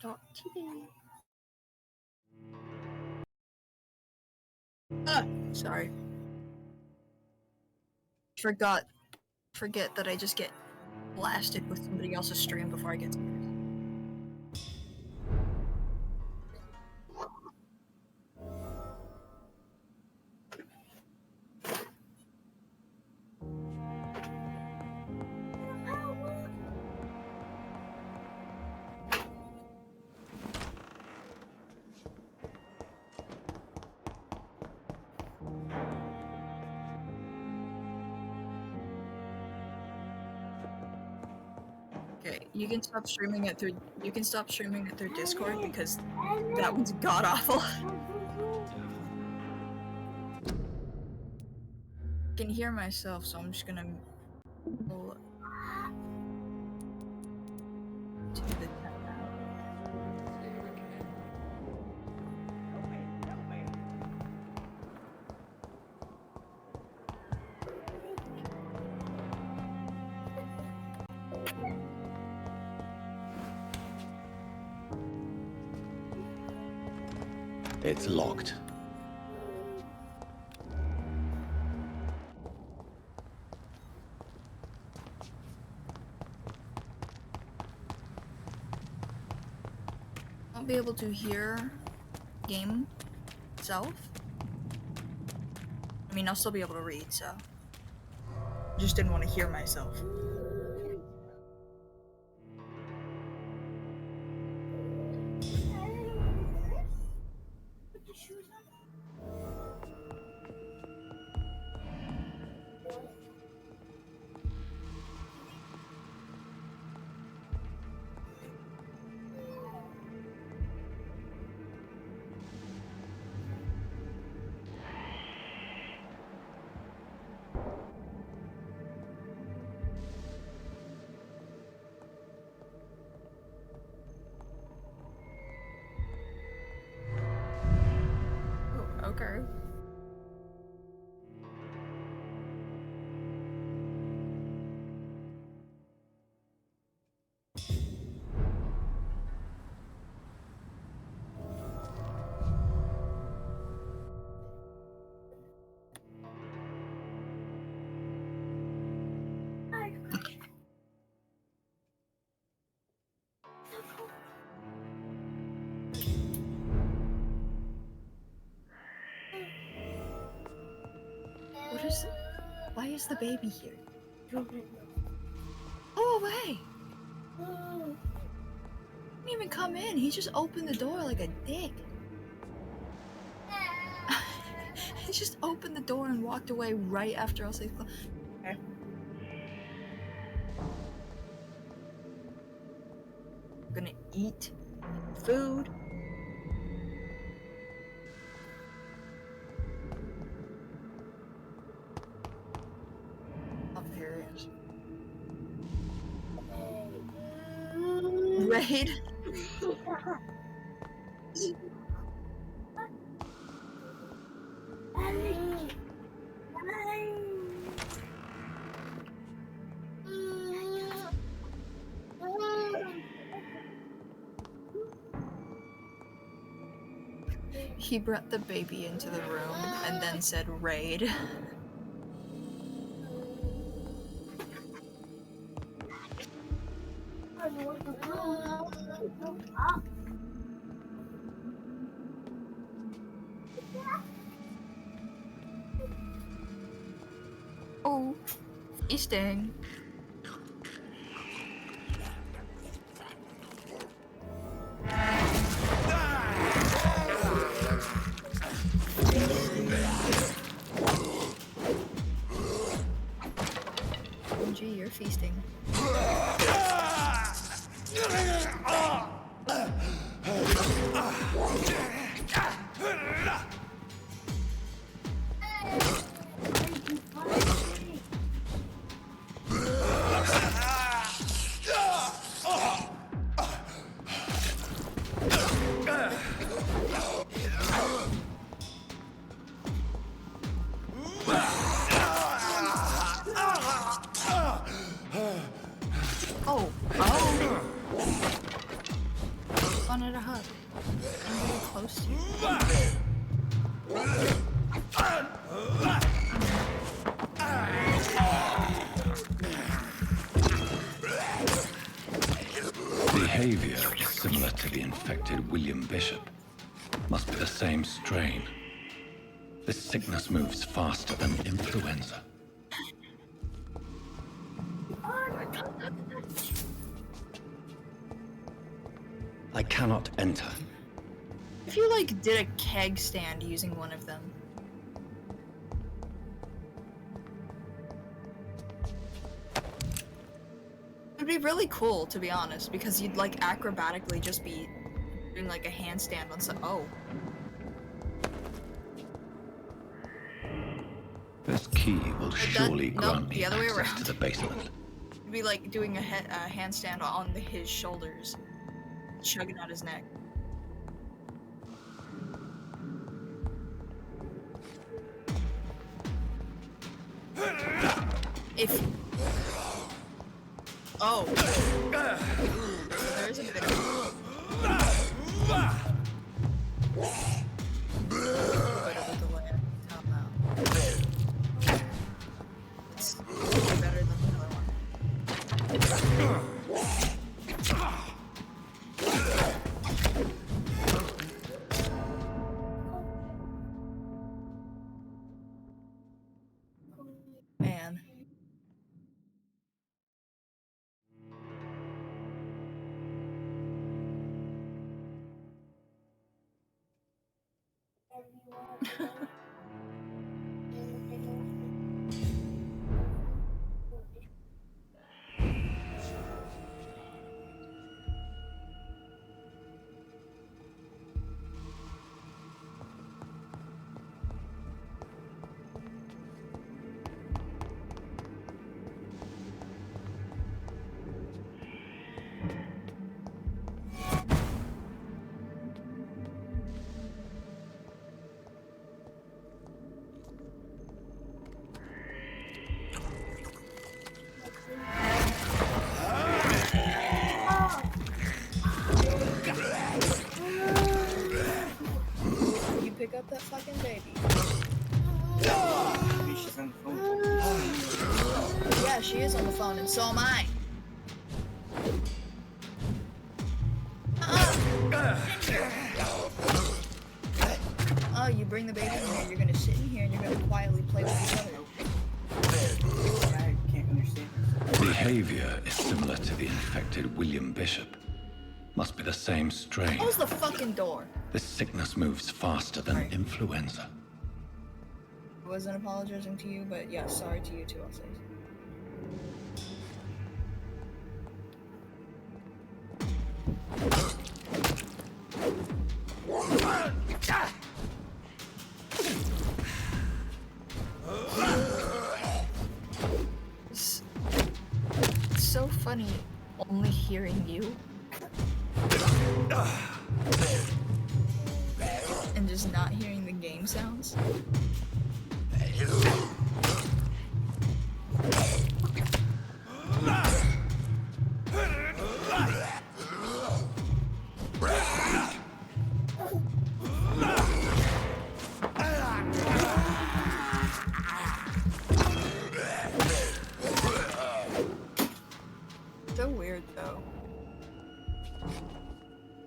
Twitch.tv. Sorry. Forget that I just get blasted with somebody else's stream before I get to yours. Okay, you can stop streaming it through Discord because that one's god awful. I can hear myself, so I'm just gonna go to the It's locked. I'll be able to hear game itself. I mean, I'll still be able to read, so just didn't want to hear myself. Okay. What is it? Why is the baby here? Go away! He didn't even come in, he just opened the door like a dick. He just opened the door and walked away right after I was like, okay. I'm gonna eat food. Oh, there it is. Raid? He brought the baby into the room and then said raid. Oh, feasting. Gee, you're feasting. to the infected William Bishop. Must be the same strain. This sickness moves faster than influenza. I cannot enter. If you like did a keg stand using one of them. It'd be really cool, to be honest, because you'd like acrobatically just be doing like a handstand on some. Oh. This key will surely no, grant me the other way access around. to the basement. You'd be like doing a handstand on his shoulders, chugging out his neck. If. Oh. So there's a bit of. It's better than the other one. Man. You pick up that fucking baby. Maybe she's on the phone. Yeah, she is on the phone, and so am I. Oh, you bring the baby in here, you're gonna sit in here and you're gonna quietly play with each other. I can't understand this. Behavior is similar to the infected William Bishop. Must be the same strain. Close the fucking door. This sickness moves faster than Right. influenza. I wasn't apologizing to you, but yeah, sorry to you too, I'll say. It's so funny only hearing you. And just not hearing the game sounds. So weird though.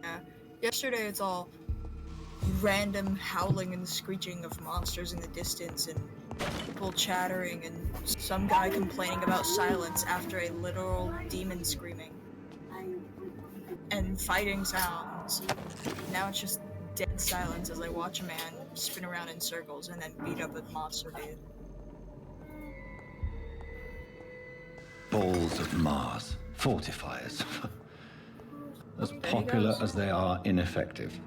Yeah. Yesterday it's all random howling and screeching of monsters in the distance and people chattering and some guy complaining about silence after a literal demon screaming. And fighting sounds. Now it's just dead silence as I watch a man spin around in circles and then beat up a monster dude. Balls of Mars. Fortifiers. As popular goes. as they are ineffective.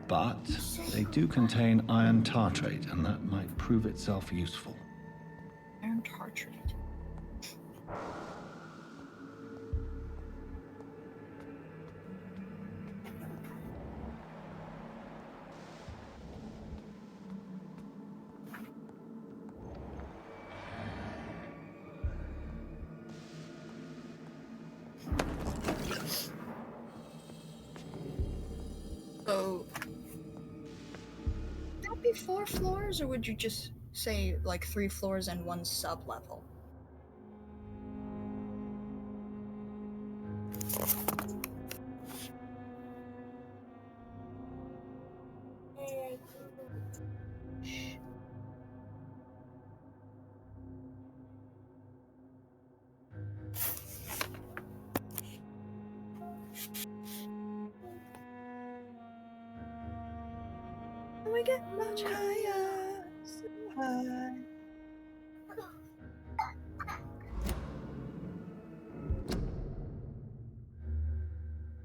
But they do contain iron tartrate, and that might prove itself useful. Iron tartrate. So, would that be 4 floors, or would you just say like 3 floors and 1 sub-level? We get much higher, so high.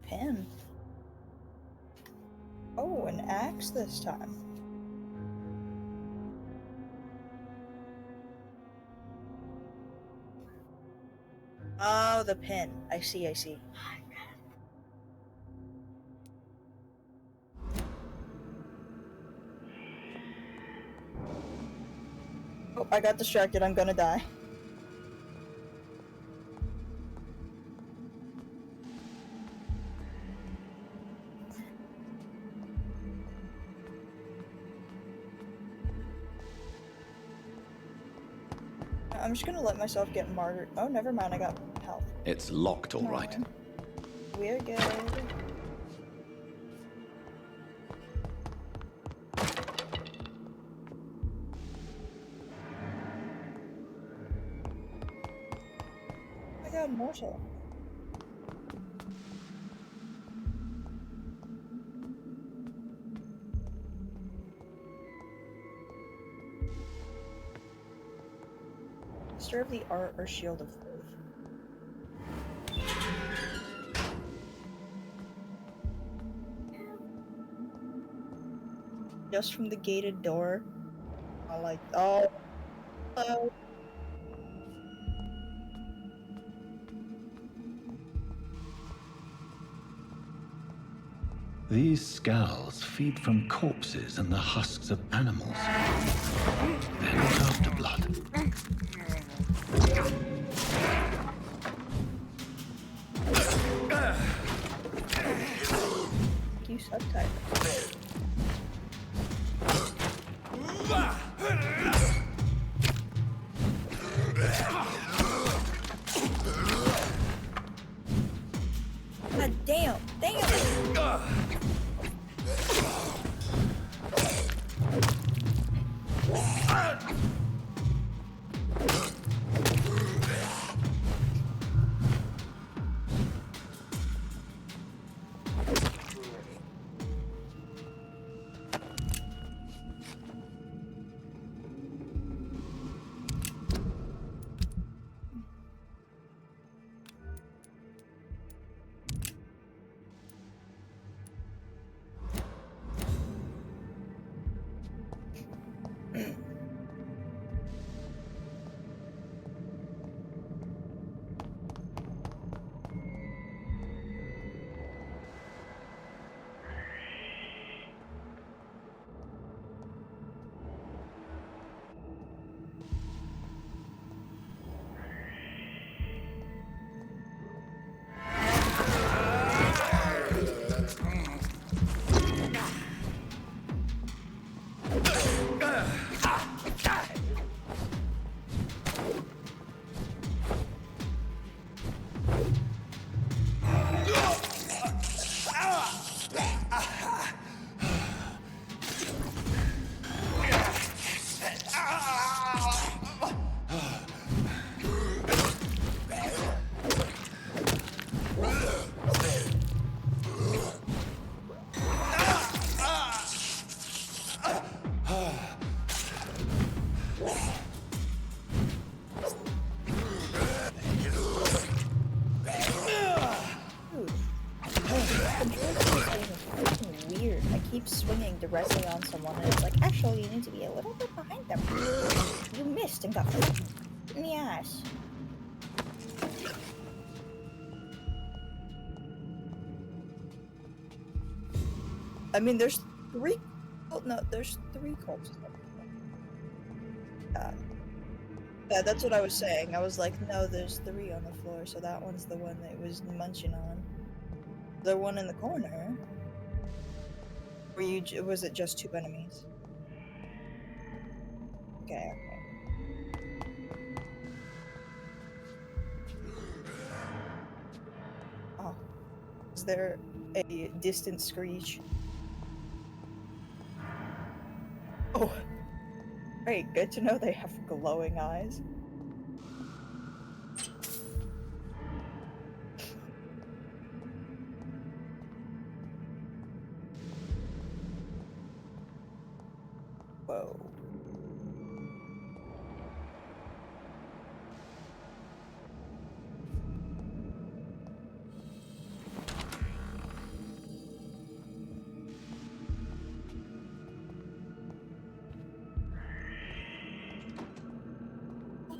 Pen. Oh, an axe this time. Oh, the pen. I see, I see. Oh, I got distracted. I'm gonna die. I'm just gonna let myself get martyred. Oh, never mind. I got health. It's locked, all right. We're good. I got mortal. Stir of the Art or Shield of Faith. Just from the gated door. I like, oh, hello. These skulls feed from corpses and the husks of animals. They're not after blood. You subtype. God damn, damn! Weird. I keep swinging directly on someone, and it's like, actually, you need to be a little bit behind them. You missed and got fucking in the ass. I mean, there's three. Oh no, there's three corpses. Yeah, that's what I was saying. I was like, no, there's three on the floor, so that one's the one that was munching on. The one in the corner. Were you? Was it just two enemies? Okay. Oh, is there a distant screech? Oh. Great, good to know they have glowing eyes. Whoa.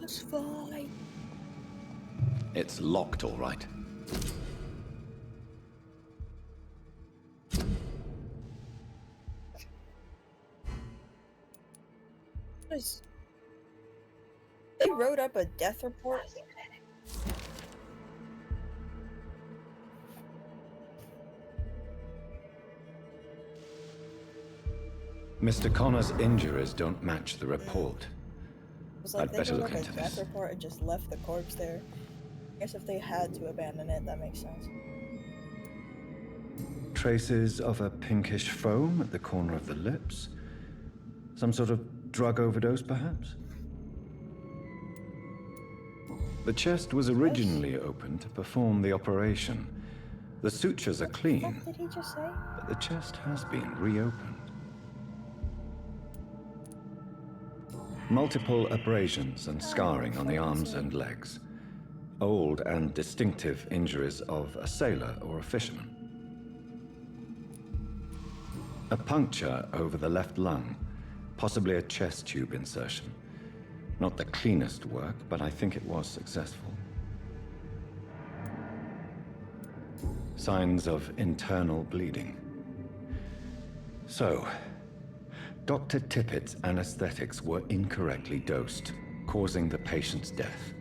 Let's fly. It's locked, all right. They wrote up a death report. Mr. Connor's injuries don't match the report. It was like I'd they better wrote look up a into death this. report and just left the corpse there. I guess if they had to abandon it, that makes sense. Traces of a pinkish foam at the corner of the lips. Some sort of drug overdose, perhaps? The chest was originally opened to perform the operation. The sutures are clean, What did he just say? but the chest has been reopened. Multiple abrasions and scarring on the arms and legs. Old and distinctive injuries of a sailor or a fisherman. A puncture over the left lung, possibly a chest tube insertion. Not the cleanest work, but I think it was successful. Signs of internal bleeding. So, Dr. Tippett's anesthetics were incorrectly dosed, causing the patient's death.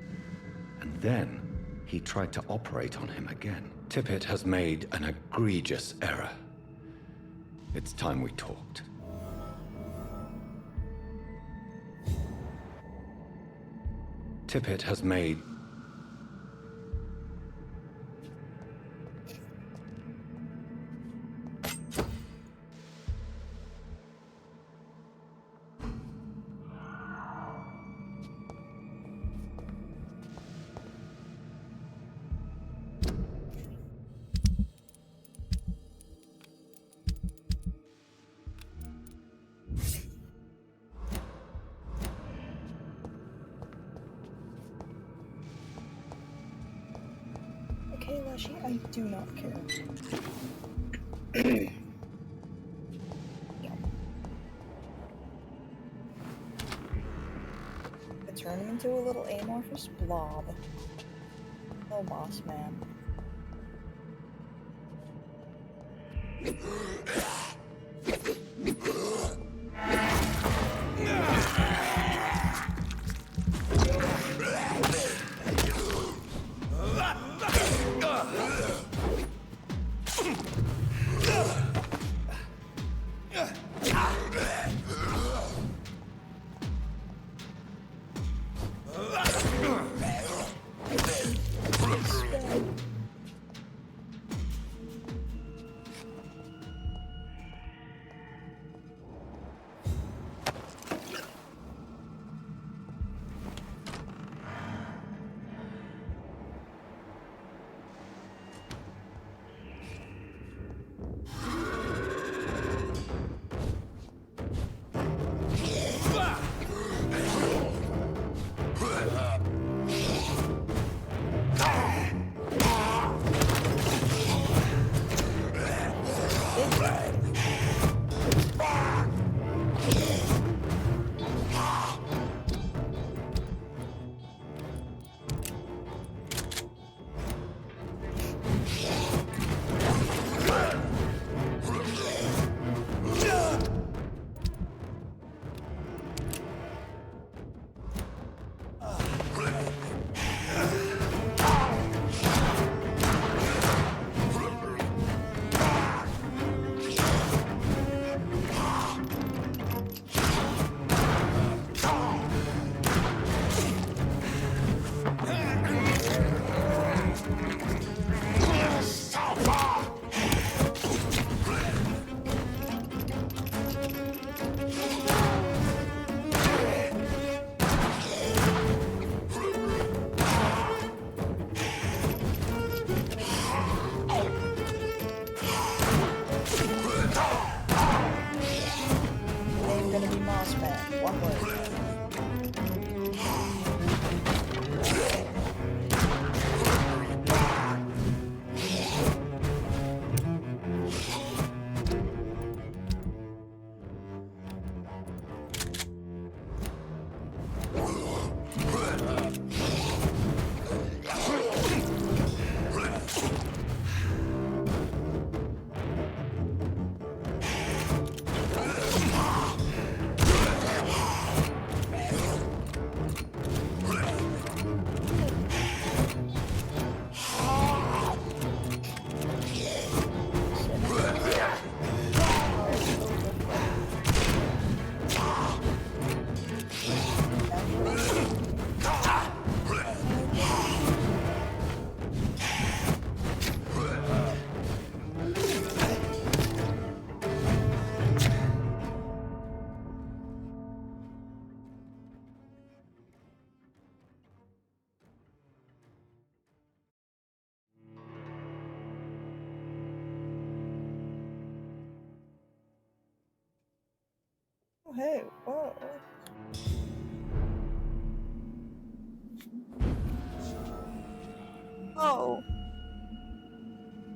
And then, he tried to operate on him again. Tippett has made an egregious error. It's time we talked. Tippett has made... Okay, Leshy, I do not care. Yeah. I turn him into a little amorphous blob. Oh, boss man. mouse man. One word. Oh, hey, whoa. Oh.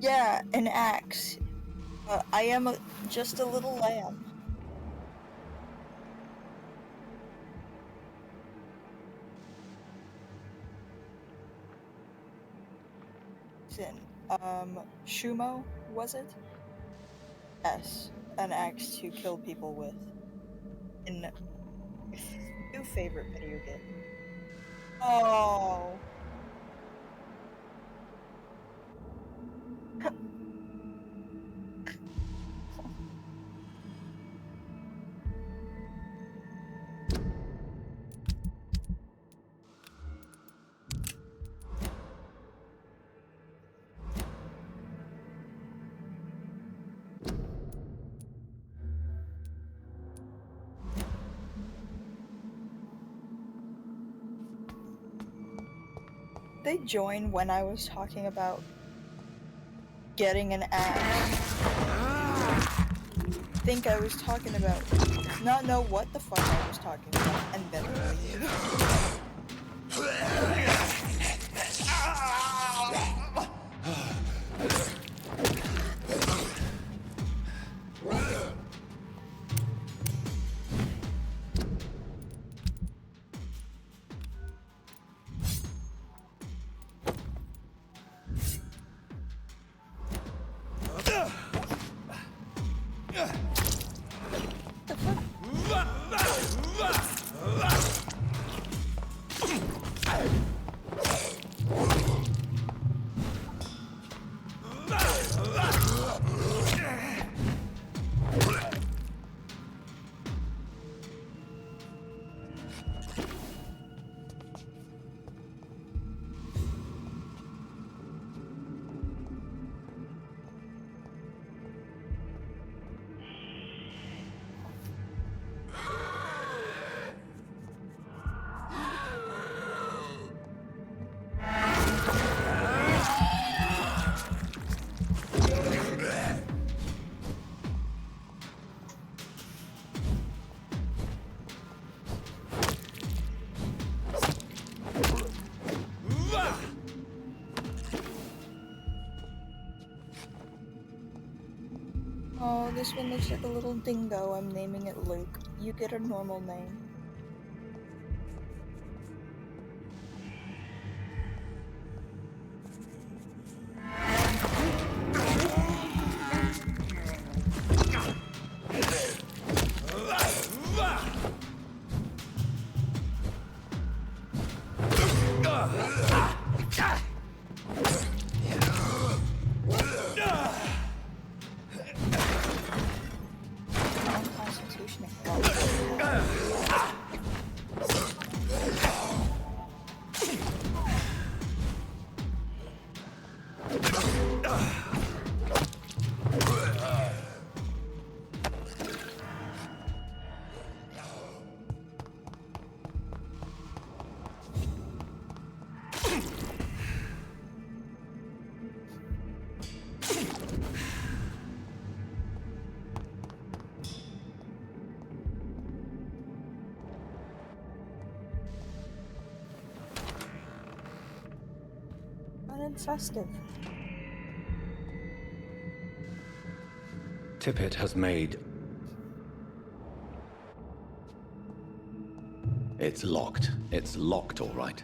Yeah, an axe. I am just a little lamb. Listen, Shumo, was it? Yes, an axe to kill people with. In new favorite video game. Oh. They joined when I was talking about getting an axe. Think I was talking about not know what the fuck I was talking about and then leave. Oh, this one looks like a little dingo. I'm naming it Luke. You get a normal name. Constitution and it's festive. Tippett has made... It's locked. It's locked, all right.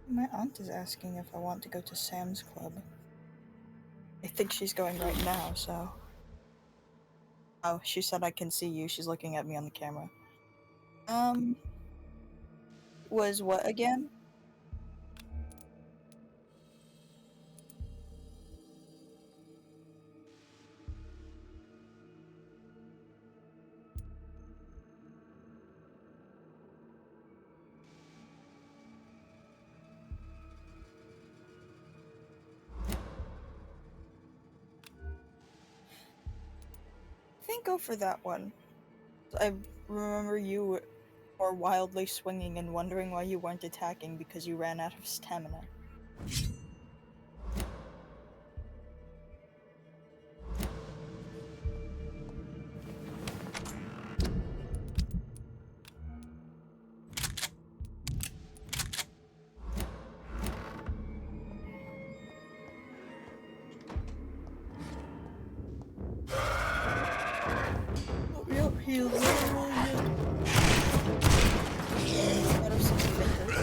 My aunt is asking if I want to go to Sam's Club. I think she's going right now, so... Oh, she said I can see you. She's looking at me on the camera. Was what again? I think go for that one. I remember you were wildly swinging and wondering why you weren't attacking because you ran out of stamina. Oh, yep, he's out of 6 fingers.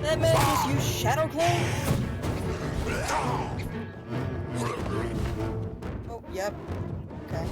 That man just used Shadow Clone? Oh, yep. Okay.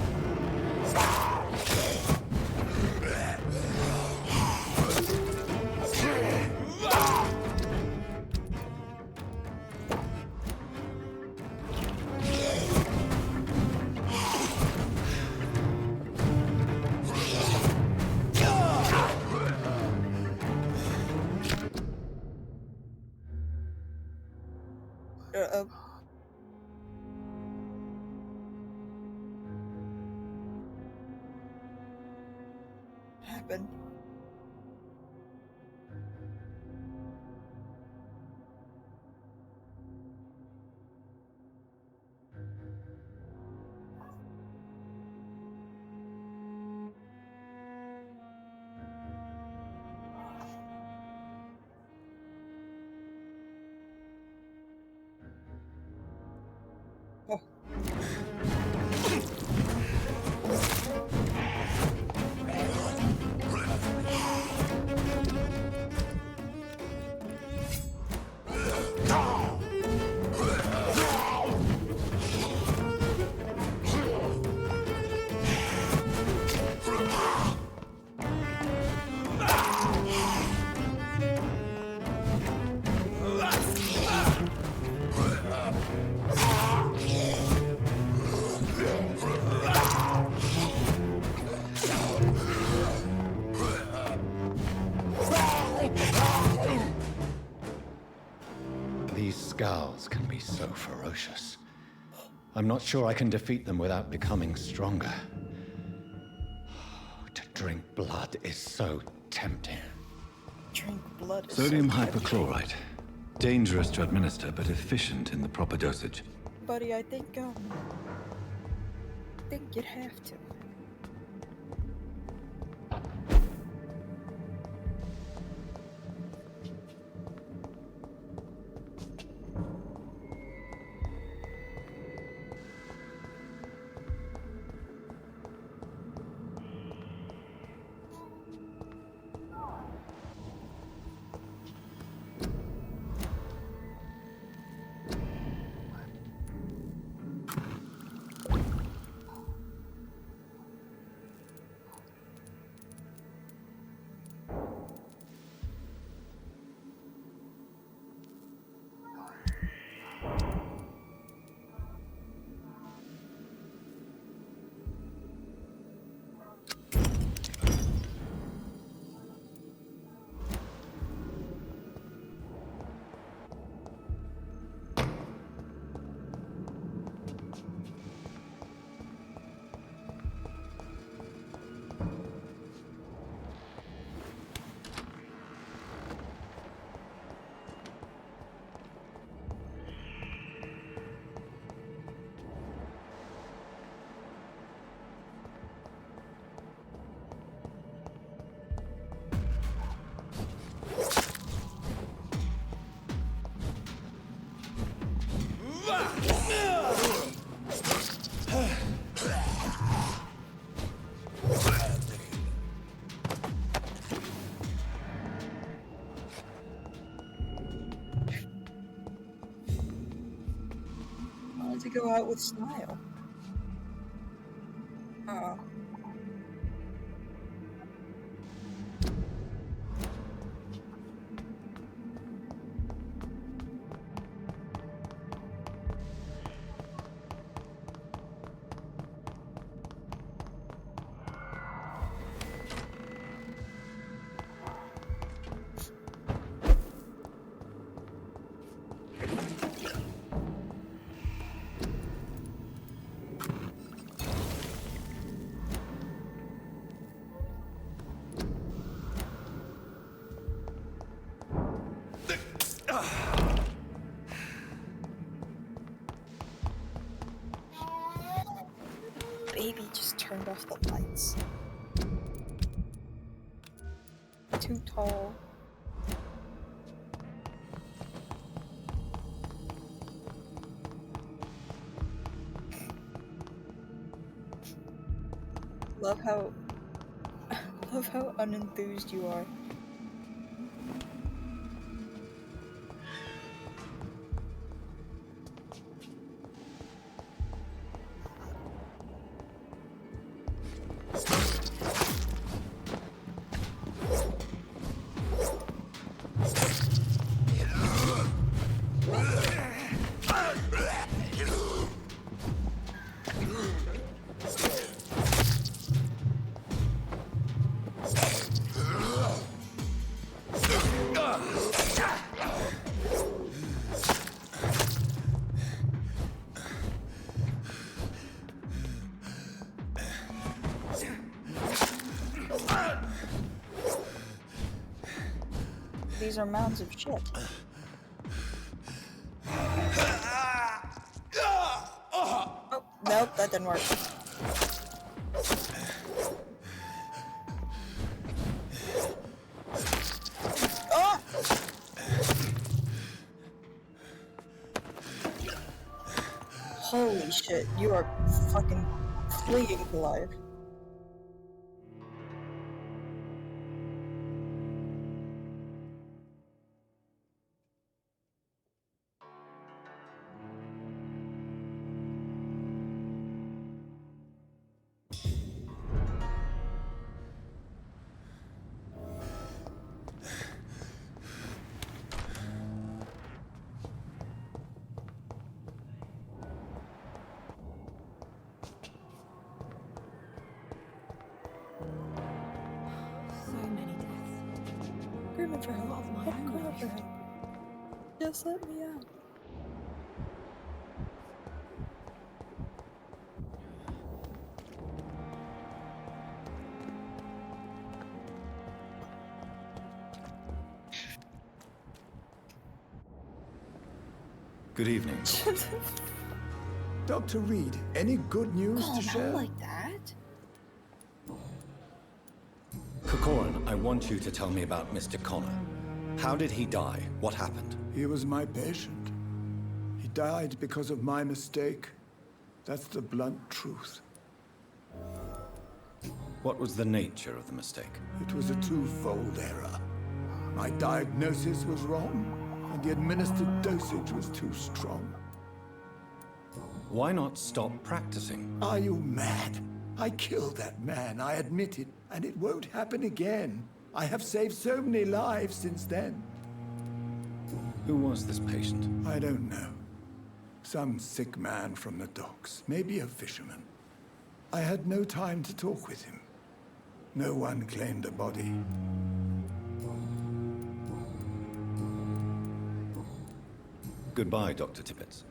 happened. Oh. These scowls can be so ferocious. I'm not sure I can defeat them without becoming stronger. To drink blood is so tempting. Drink blood. Is Sodium so tempting. hypochlorite. Dangerous to administer, but efficient in the proper dosage. Buddy, I think you'd have to. To go out with style. Oh. Baby just turned off the lights. Too tall. Love how unenthused you are. these are mounds of shit. Oh, nope, that didn't work. Oh! Holy shit, you are fucking fleeing alive. So many deaths. Screaming for help. Of my I'm own crying for life. help. Just let me out. Good evening. Dr. Reed, any good news Call to him share? out like that? Kokorin, I want you to tell me about Mr. Connor. How did he die? What happened? He was my patient. He died because of my mistake. That's the blunt truth. What was the nature of the mistake? It was a twofold error. My diagnosis was wrong, and the administered dosage was too strong. Why not stop practicing? Are you mad? I killed that man, I admit it, and it won't happen again. I have saved so many lives since then. Who was this patient? I don't know. Some sick man from the docks, maybe a fisherman. I had no time to talk with him. No one claimed a body. Goodbye, Dr. Tippett.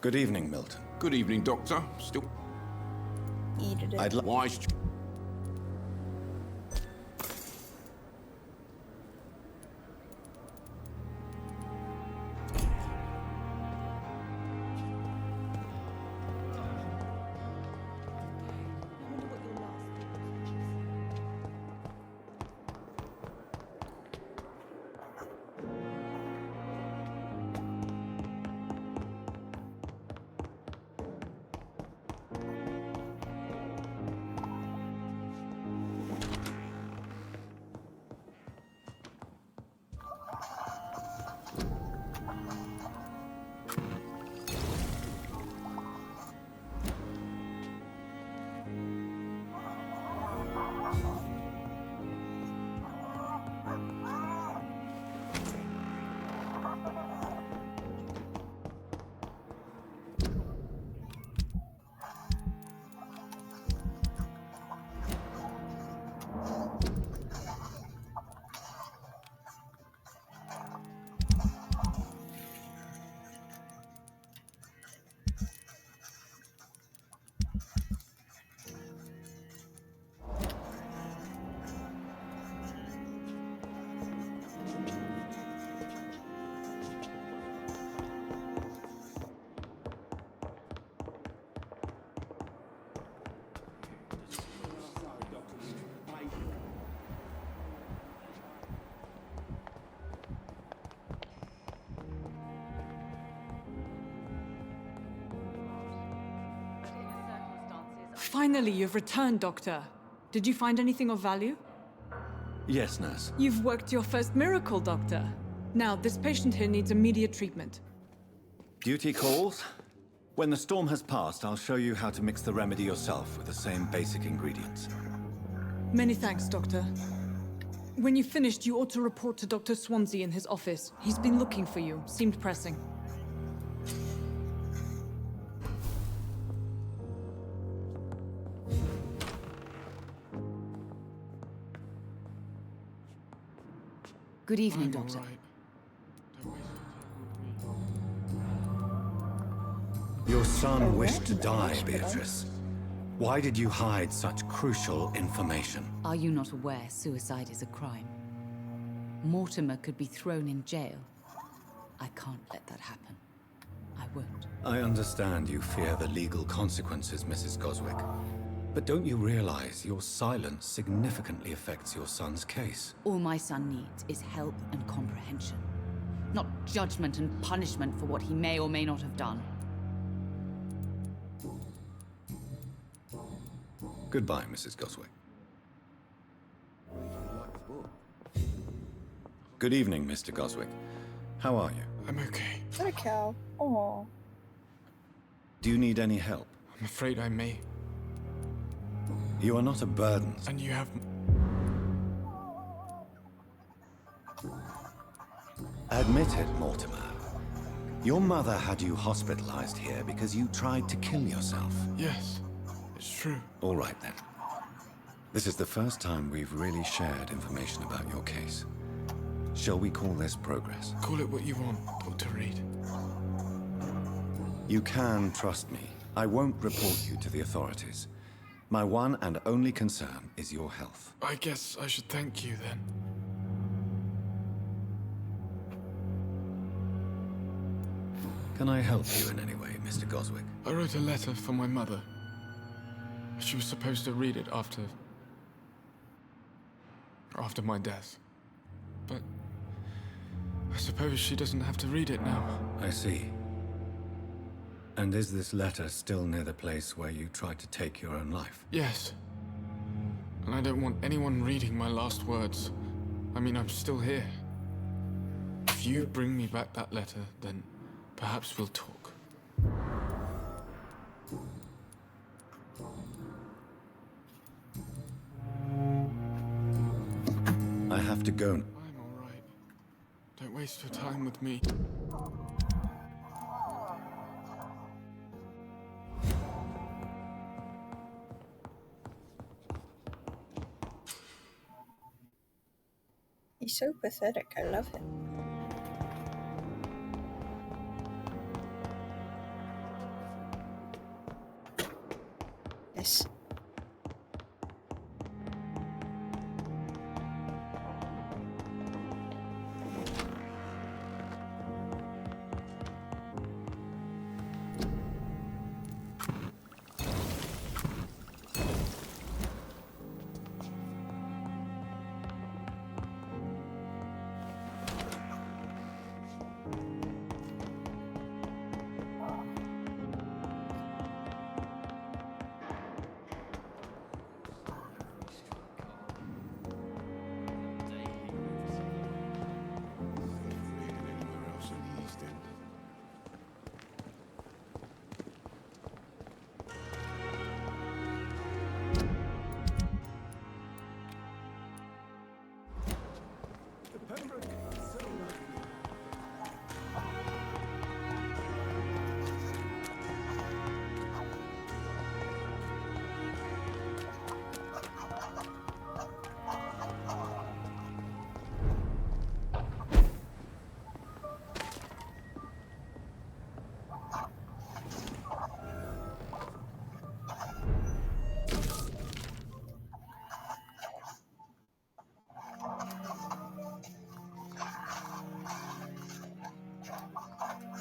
Good evening, Milton. Good evening, Doctor. Still Eat it. I'd like... wise. Finally, you've returned, Doctor. Did you find anything of value? Yes, nurse. You've worked your first miracle, Doctor. Now, this patient here needs immediate treatment. Duty calls. When the storm has passed, I'll show you how to mix the remedy yourself with the same basic ingredients. Many thanks, Doctor. When you've finished, you ought to report to Dr. Swansea in his office. He's been looking for you. Seemed pressing. Good evening, Doctor. Your son wished to random die, hospital. Beatrice. Why did you hide such crucial information? Are you not aware suicide is a crime? Mortimer could be thrown in jail. I can't let that happen. I won't. I understand you fear the legal consequences, Mrs. Goswick. But don't you realize your silence significantly affects your son's case? All my son needs is help and comprehension. Not judgment and punishment for what he may or may not have done. Goodbye, Mrs. Goswick. Good evening, Mr. Goswick. How are you? I'm okay. Is that a cow? Oh. Do you need any help? I'm afraid I may. You are not a burden. And you have... Admit it, Mortimer. Your mother had you hospitalized here because you tried to kill yourself. Yes, it's true. All right, then. This is the first time we've really shared information about your case. Shall we call this progress? Call it what you want, Dr. Reed. You can trust me. I won't report you to the authorities. My one and only concern is your health. I guess I should thank you then. Can I help you in any way, Mr. Goswick? I wrote a letter for my mother. She was supposed to read it after my death. But I suppose she doesn't have to read it now. I see. And is this letter still near the place where you tried to take your own life? Yes. And I don't want anyone reading my last words. I mean, I'm still here. If you bring me back that letter, then perhaps we'll talk. I have to go. I'm all right. Don't waste your time with me. He's so pathetic. I love him. Yes.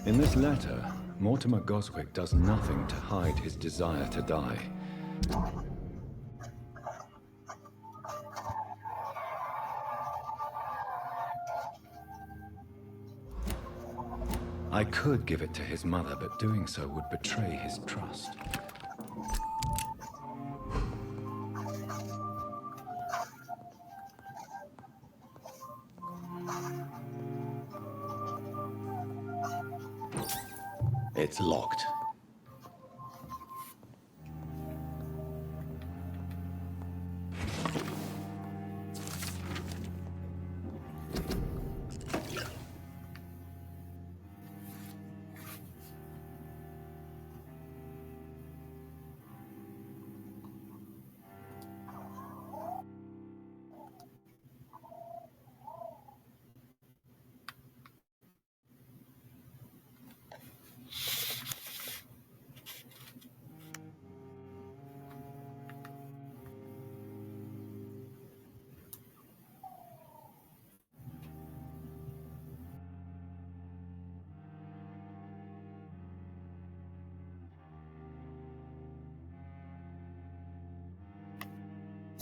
In this letter, Mortimer Goswick does nothing to hide his desire to die. I could give it to his mother, but doing so would betray his trust. It's locked.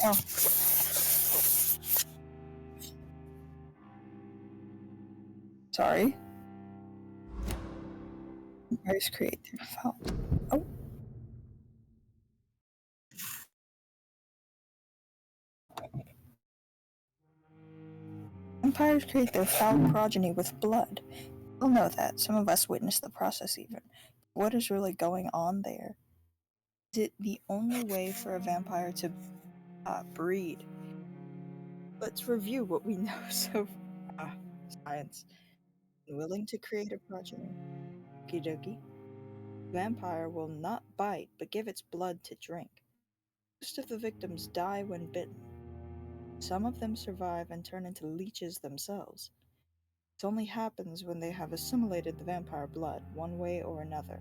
Oh. Sorry. Vampires create their foul. Oh. Vampires create their foul progeny with blood. We'll know that. Some of us witnessed the process even. What is really going on there? Is it the only way for a vampire to breed? Let's review what we know so far. Science. Willing to create a progeny. Okie dokie. Vampire will not bite, but give its blood to drink. Most of the victims die when bitten. Some of them survive and turn into leeches themselves. This only happens when they have assimilated the vampire blood, one way or another.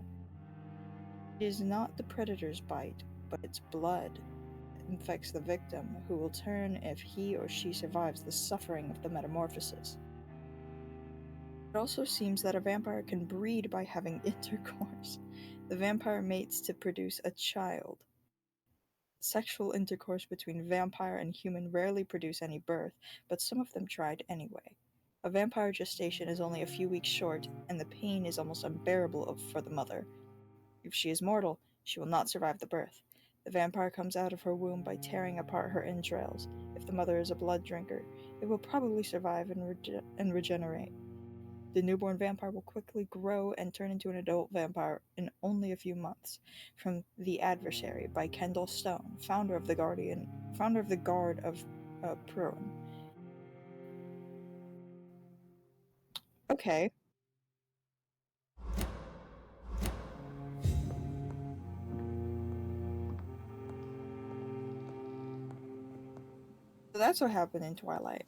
It is not the predator's bite, but its blood that infects the victim, who will turn if he or she survives the suffering of the metamorphosis. It also seems that a vampire can breed by having intercourse. The vampire mates to produce a child. Sexual intercourse between vampire and human rarely produce any birth, but some of them tried anyway. A vampire gestation is only a few weeks short, and the pain is almost unbearable for the mother. If she is mortal, she will not survive the birth. The vampire comes out of her womb by tearing apart her entrails. If the mother is a blood drinker, it will probably survive and regenerate. The newborn vampire will quickly grow and turn into an adult vampire in only a few months. From The Adversary by Kendall Stone, founder of the Guard of Pruin. Okay. So that's what happened in Twilight.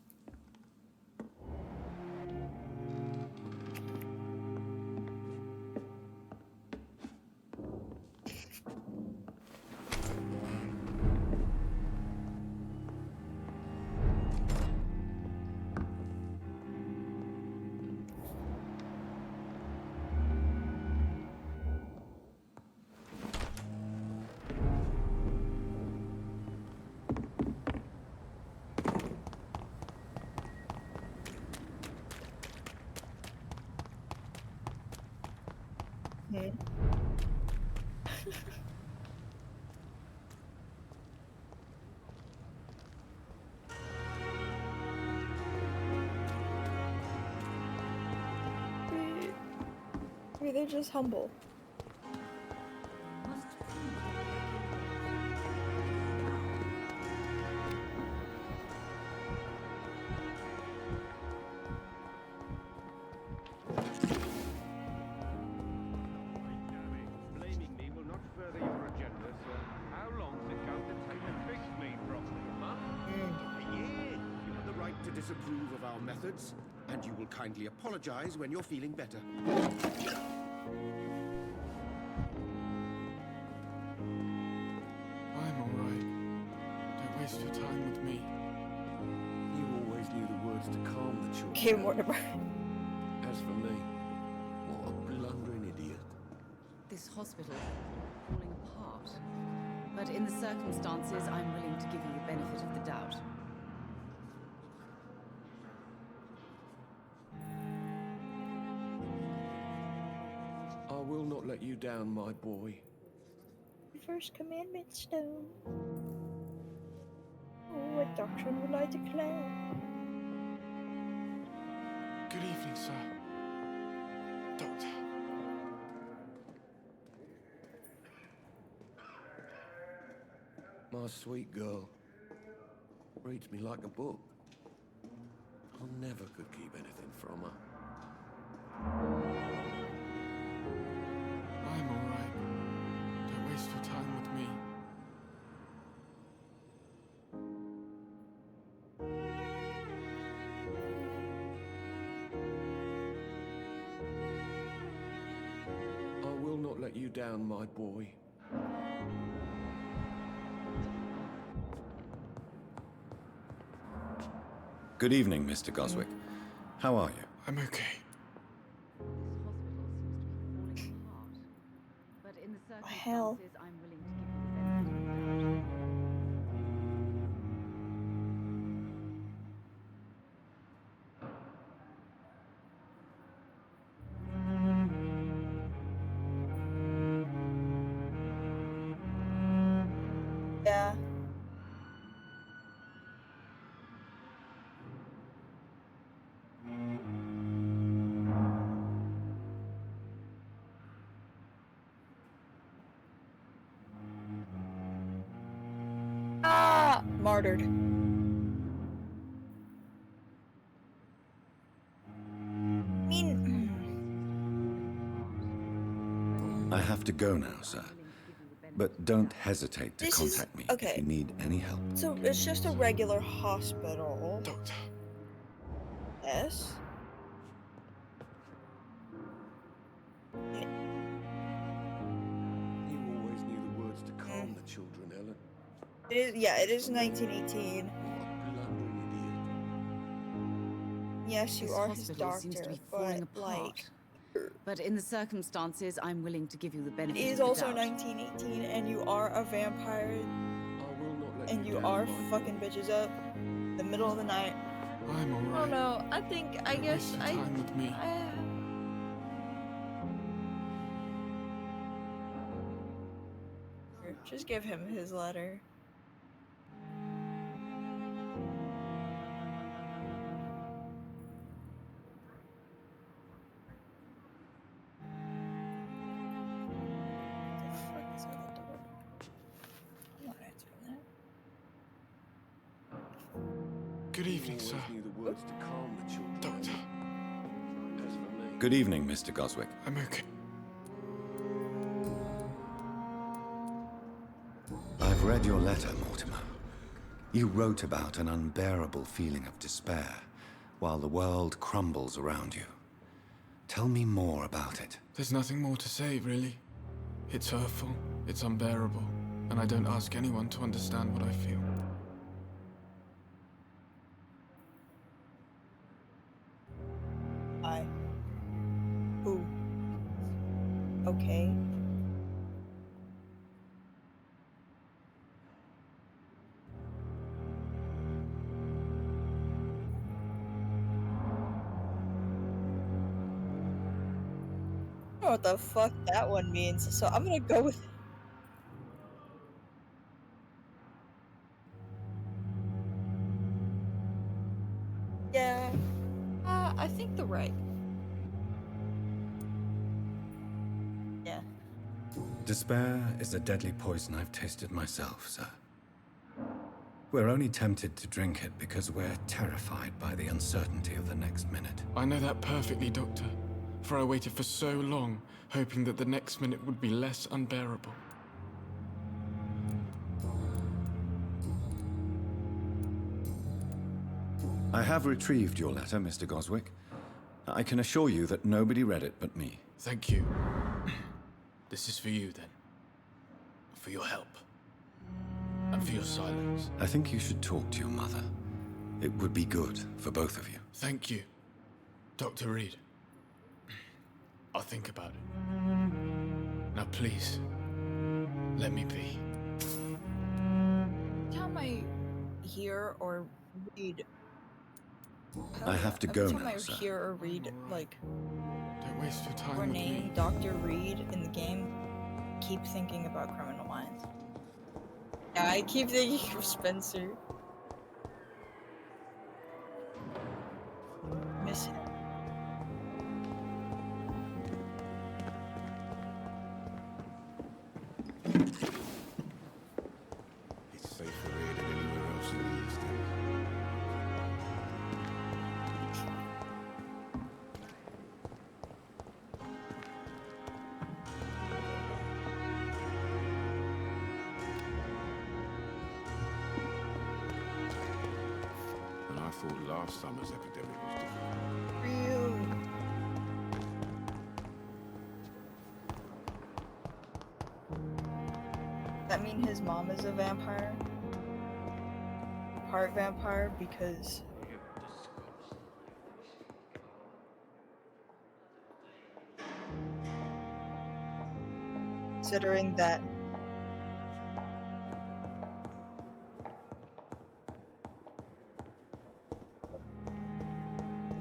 Maybe they're just humble. Blaming me will not further your agenda, sir. How long's it going to take to fix me properly, huh? A year. You have the right to disapprove of our methods, and you will kindly apologize when you're feeling better. I'm alright. Don't waste your time with me. You always knew the words to calm the children. Okay, Mortimer. As for me, what a blundering idiot. This hospital is falling apart. But in the circumstances, I'm willing to give you the benefit of the doubt. I will not let you down, my boy. First commandment stone. Oh, what doctrine will I declare? Good evening, sir. Doctor. My sweet girl. Reads me like a book. I never could keep anything from her. I'm alright. Don't waste your time with me. I will not let you down, my boy. Good evening, Mr. Goswick. How are you? I'm okay. This hospital seems to be falling apart. But in the Hell. circumstances, I'm willing to give you the benefit of the doubt. martyred. I mean, I have to go now, sir. But don't hesitate to This is- contact me okay. if you need any help. so it's just a regular hospital. Doctor. Yes. You always knew the words to calm the children, Ellen. It is 1918. What a blundering idiot. Yes, you This are his hospital seems to doctor, be falling but apart. like, But in the circumstances, I'm willing to give you the it benefit is of the also doubt. 1918, and you are a vampire, I will not let and you down, are my fucking boy. bitches up in the middle of the night. I'm I alright. don't know. I Don't guess waste your time with me. Just give him his letter. The fuck is on the door? I'm not answering that. Good evening, You sir. always knew the words to calm the children. Doctor, As for me, Good evening, Mr. Goswick. I'm okay. I've read your letter, Mortimer. You wrote about an unbearable feeling of despair while the world crumbles around you. Tell me more about it. There's nothing more to say, really. It's hurtful, it's unbearable, and I don't ask anyone to understand what I feel. I. Who? Okay. I don't know what the fuck that one means, so I'm gonna go with. Yeah. I think the right. Yeah. Despair is a deadly poison I've tasted myself, sir. We're only tempted to drink it because we're terrified by the uncertainty of the next minute. I know that perfectly, Doctor. For I waited for so long, hoping that the next minute would be less unbearable. I have retrieved your letter, Mr. Goswick. I can assure you that nobody read it but me. Thank you. This is for you, then. For your help. And for your silence. I think you should talk to your mother. It would be good for both of you. Thank you, Dr. Reed. I'll think about it. Now please, let me be. How am I hear or read? I have to go Every time now, I sir. hear or read, like, Don't waste your time your with name, me. Dr. Reed, in the game, keep thinking about Criminal Minds. Yeah, I keep thinking of Spencer. Miss him. it's safer here than anywhere else in the East End. And I thought last summer's epidemic was different. Real. That mean his mom is a vampire? Part vampire because considering that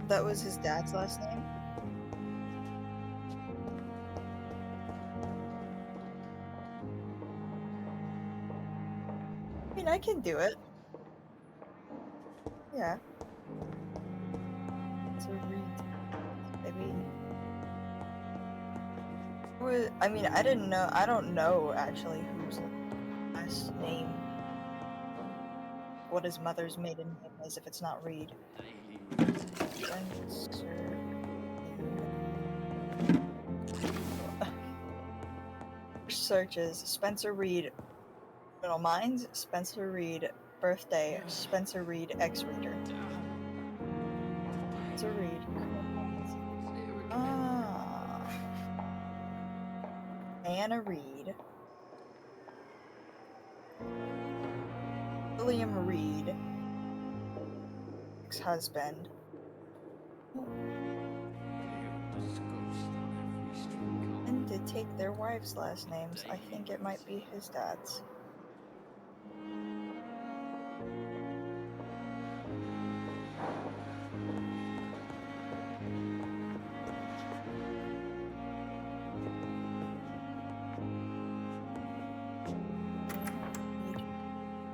that was his dad's last name. I mean, I can do it. Yeah. It's a read. Maybe. I mean, I didn't know. I don't know actually whose last name what his mother's maiden name is if it's not Reed. Spencer. Searches Spencer Reed. Middle Minds, Spencer Reed. Birthday, Spencer Reed, ex-reader. Spencer Reed. Ah. Anna Reed. William Reed. Ex-husband. And to take their wives' last names, I think it might be his dad's.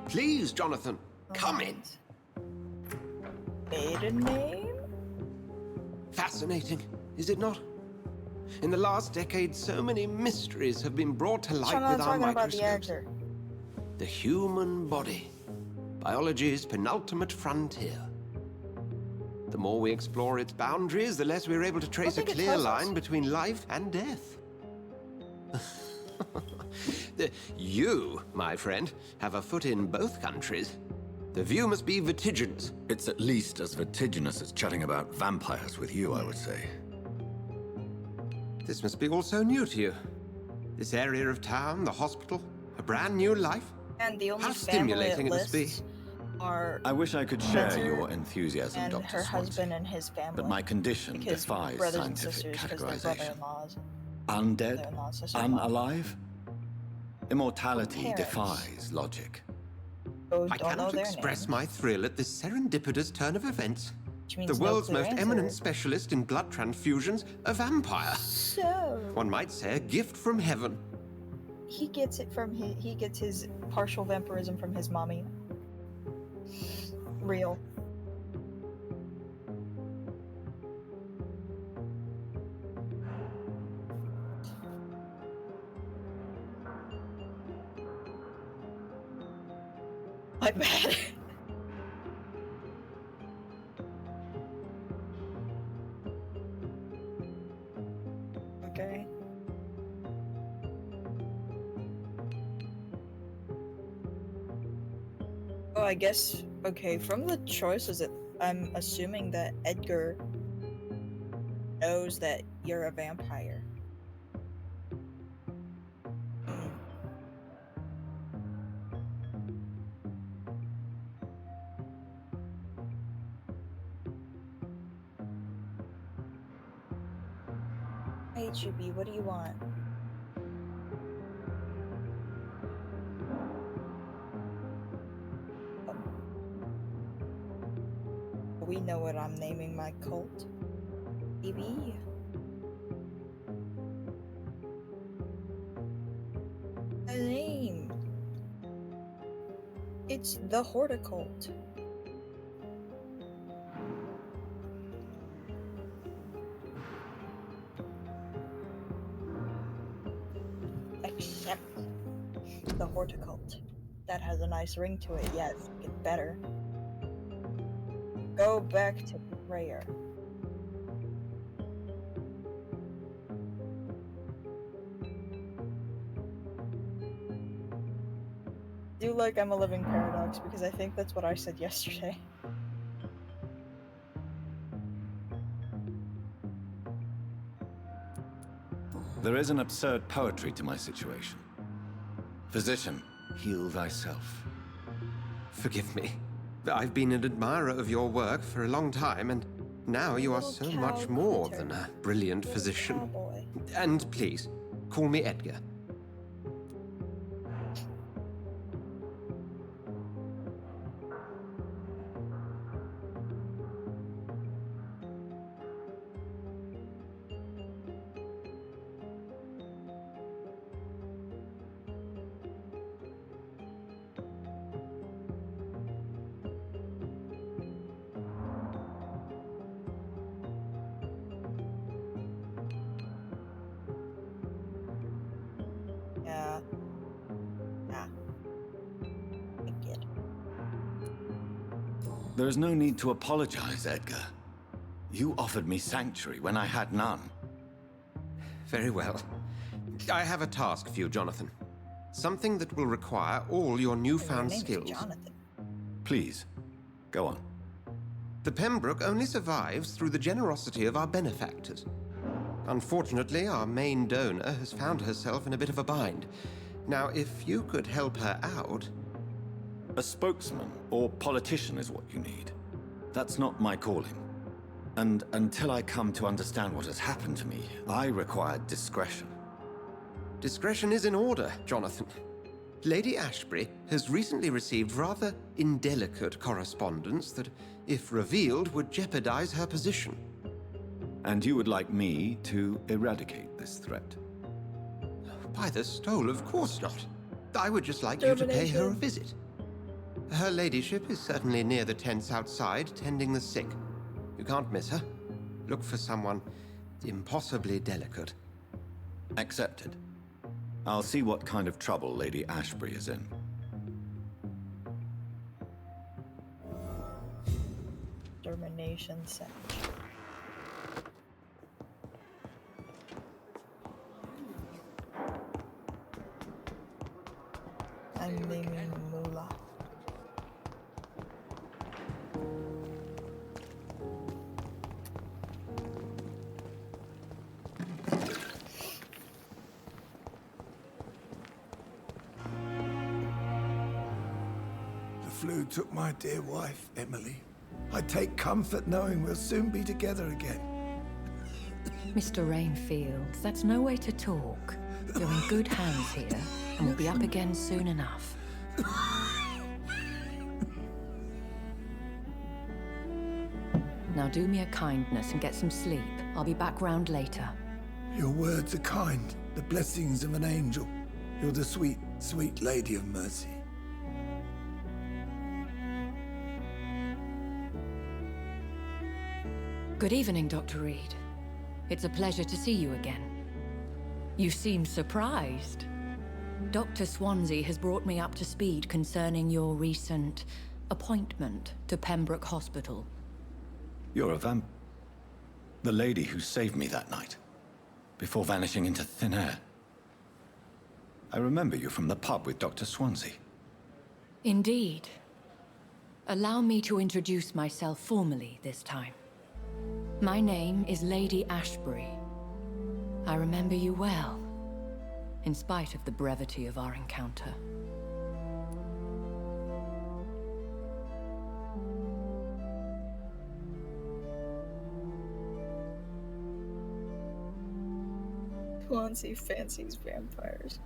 Please, Jonathan, come in. Maiden name? Fascinating, is it not? In the last decade, so many mysteries have been brought to light I'm not with our talking about the microscopes. actor. The human body, biology's penultimate frontier. The more we explore its boundaries, the less we're able to trace a think it clear tells us. line between life and death. You, my friend, have a foot in both countries. The view must be vertiginous. It's at least as vertiginous as chatting about vampires with you, I would say. This must be all so new to you. This area of town, the hospital, a brand new life. And the only How family stimulating it it must be. lists are I wish I could share Spencer your enthusiasm, and Dr. her Swansea, husband and his family. but my condition because defies brothers and scientific sisters, because they're categorization. brother-in-laws. Undead? Brother-in-laws, sister-in-law. Unalive? Immortality Parents. defies logic. Those I don't know cannot their express names, my thrill at this serendipitous turn of events. which means The no world's clear most answer. eminent specialist in blood transfusions, a vampire. So One might say a gift from heaven. he gets it from he gets his partial vampirism from his mommy. Real. My bad. Okay. Oh, I guess, okay, from the choices, I'm assuming that Edgar knows that you're a vampire. Hmm. Hey, Chibi, what do you want? We know what I'm naming my cult. Baby. A name. It's the Horticult. Except the Horticult. That has a nice ring to it. Yes, get better. Go back to prayer. Do like I'm a living paradox because I think that's what I said yesterday. There is an absurd poetry to my situation. Physician, heal thyself. Forgive me. I've been an admirer of your work for a long time, and now you are so much more than a brilliant physician. Cowboy. And please, call me Edgar. There's no need to apologize, Edgar. You offered me sanctuary when I had none. Very well. I have a task for you, Jonathan. Something that will require all your newfound Your name's skills. Jonathan. Please, go on. The Pembroke only survives through the generosity of our benefactors. Unfortunately, our main donor has found herself in a bit of a bind. Now, if you could help her out... A spokesman or politician is what you need. That's not my calling. And until I come to understand what has happened to me, I require discretion. Discretion is in order, Jonathan. Lady Ashbury has recently received rather indelicate correspondence that, if revealed, would jeopardize her position. And you would like me to eradicate this threat? By the stole, of course not. I would just like you to pay her a visit. Her ladyship is certainly near the tents outside, tending the sick. You can't miss her. Look for someone impossibly delicate. Accepted. I'll see what kind of trouble Lady Ashbury is in. Termination sent. I'm naming Moolah. The flu took my dear wife, Emily. I take comfort knowing we'll soon be together again. Mr. Rainfield, that's no way to talk. You're in good hands here, and we'll be up again soon enough. Now do me a kindness and get some sleep. I'll be back round later. Your words are kind, the blessings of an angel. You're the sweet, sweet Lady of Mercy. Good evening, Dr. Reed. It's a pleasure to see you again. You seem surprised. Dr. Swansea has brought me up to speed concerning your recent appointment to Pembroke Hospital. You're a the lady who saved me that night, before vanishing into thin air. I remember you from the pub with Dr. Swansea. Indeed. Allow me to introduce myself formally this time. My name is Lady Ashbury. I remember you well, in spite of the brevity of our encounter. Swansea fancies vampires.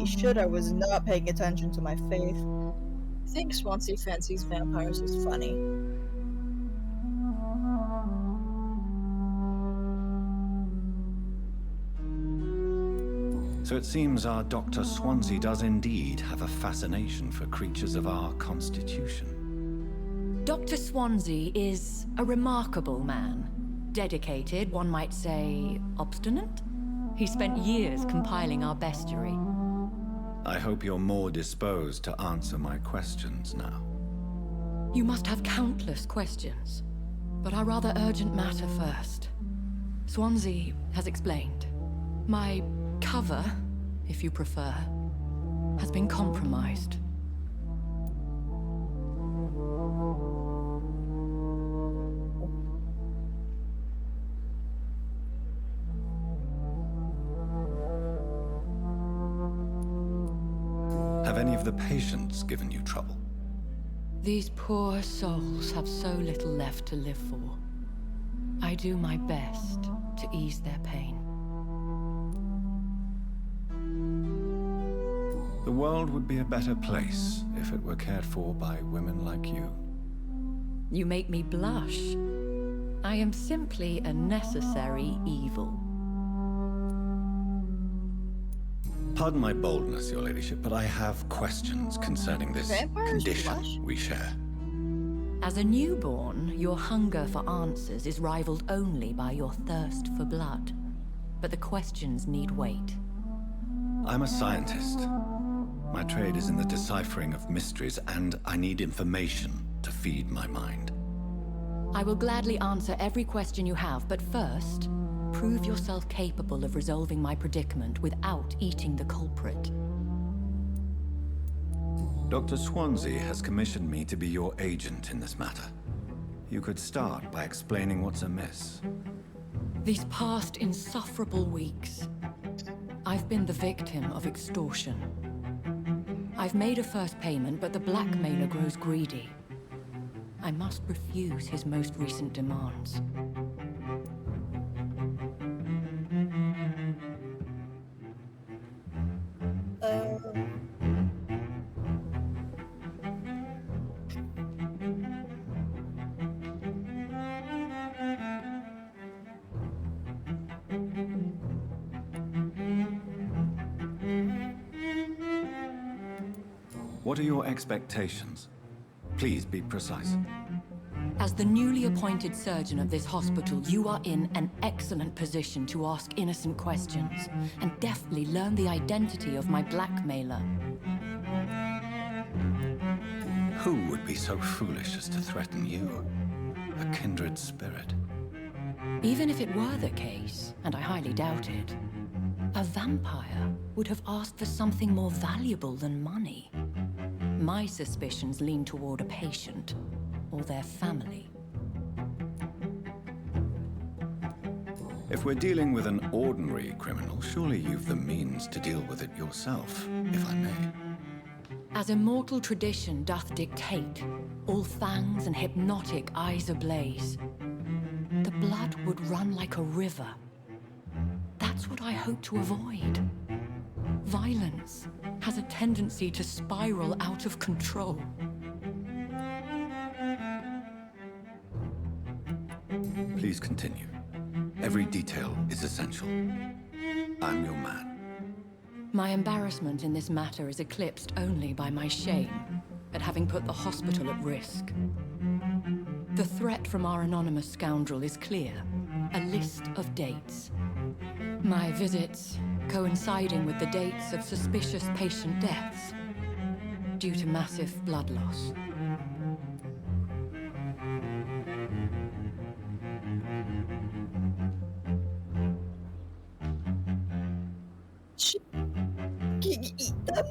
should. I was not paying attention to my faith. I think Swansea fancies vampires is funny. So it seems our Dr. Swansea does indeed have a fascination for creatures of our constitution. Dr. Swansea is a remarkable man. Dedicated, one might say, obstinate? He spent years compiling our bestiary. I hope you're more disposed to answer my questions now. You must have countless questions, but our rather urgent matter first. Swansea has explained. My cover, if you prefer, has been compromised. Have any of the patients given you trouble? These poor souls have so little left to live for. I do my best to ease their pain. The world would be a better place if it were cared for by women like you. You make me blush. I am simply a necessary evil. Pardon my boldness, your ladyship, but I have questions concerning this condition we share. As a newborn, your hunger for answers is rivaled only by your thirst for blood. But the questions need wait. I'm a scientist. My trade is in the deciphering of mysteries, and I need information to feed my mind. I will gladly answer every question you have, but first, prove yourself capable of resolving my predicament without eating the culprit. Dr. Swansea has commissioned me to be your agent in this matter. You could start by explaining what's amiss. These past insufferable weeks, I've been the victim of extortion. I've made a first payment, but the blackmailer grows greedy. I must refuse his most recent demands. What are your expectations? Please be precise. As the newly appointed surgeon of this hospital, you are in an excellent position to ask innocent questions and deftly learn the identity of my blackmailer. Who would be so foolish as to threaten you? A kindred spirit. Even if it were the case, and I highly doubt it, a vampire would have asked for something more valuable than money. My suspicions lean toward a patient or their family. If we're dealing with an ordinary criminal, surely you've the means to deal with it yourself, if I may. As immortal tradition doth dictate, all fangs and hypnotic eyes ablaze, the blood would run like a river. That's what I hope to avoid. Violence has a tendency to spiral out of control. Please continue. Every detail is essential. I'm your man. My embarrassment in this matter is eclipsed only by my shame at having put the hospital at risk. The threat from our anonymous scoundrel is clear. A list of dates. My visits coinciding with the dates of suspicious patient deaths due to massive blood loss. Can you eat them?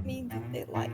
Mean that they like.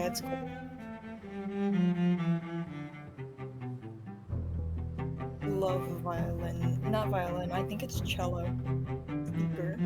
Yeah, it's cool. Love a violin. Not violin, I think it's cello. Speaker.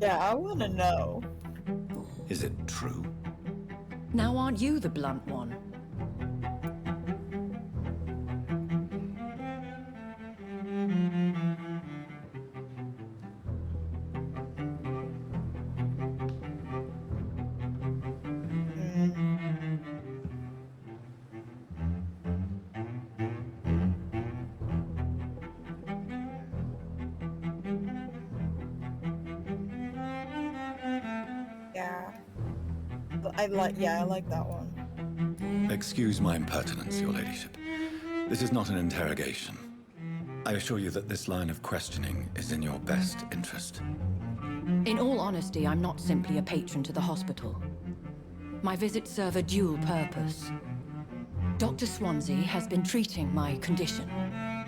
Yeah, I wanna know. Is it true? Now aren't you the blunt one? Yeah. I like that one. Excuse my impertinence, Your Ladyship. This is not an interrogation. I assure you that this line of questioning is in your best interest. In all honesty, I'm not simply a patron to the hospital. My visits serve a dual purpose. Dr. Swansea has been treating my condition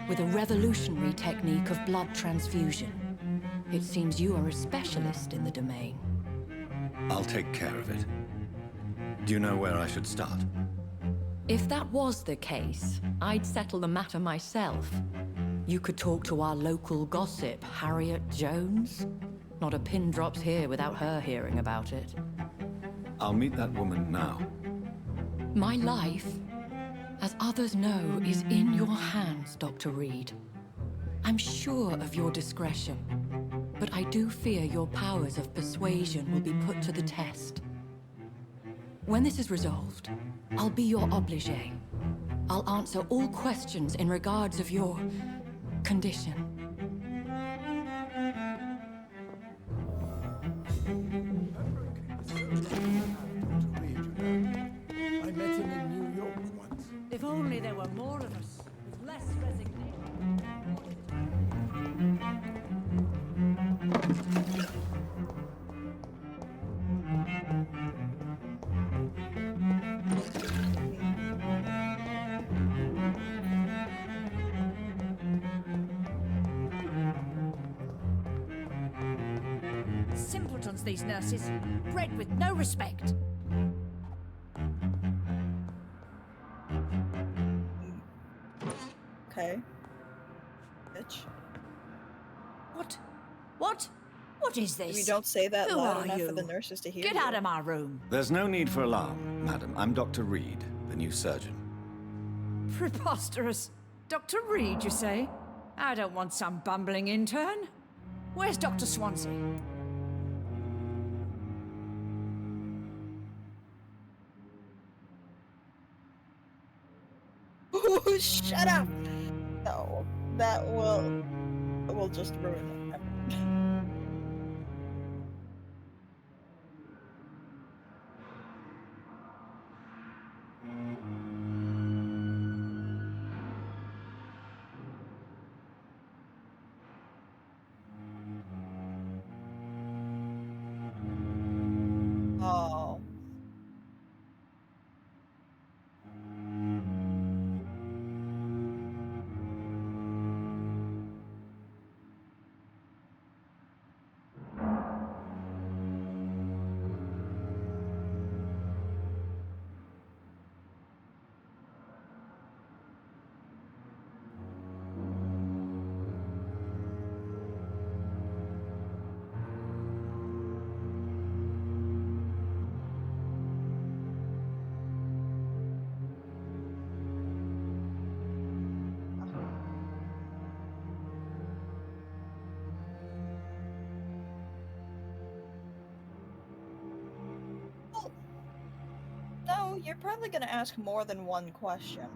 with a revolutionary technique of blood transfusion. It seems you are a specialist in the domain. I'll take care of it. Do you know where I should start? If that was the case, I'd settle the matter myself. You could talk to our local gossip, Harriet Jones. Not a pin drops here without her hearing about it. I'll meet that woman now. My life, as others know, is in your hands, Dr. Reed. I'm sure of your discretion, but I do fear your powers of persuasion will be put to the test. When this is resolved, I'll be your obligé. I'll answer all questions in regards of your condition. I met him in New York once. If only there were more of us, with less resignation. Simpletons, these nurses. Bred with no respect. Okay. Bitch. What? What? What is this? If you don't say that Who loud are enough you? for the nurses to hear Get you. out of my room. There's no need for alarm, madam. I'm Dr. Reed, the new surgeon. Preposterous. Dr. Reed, you say? I don't want some bumbling intern. Where's Dr. Swansea? Oh, shut up! No, that will just ruin it. Oh. you're probably gonna ask more than one question.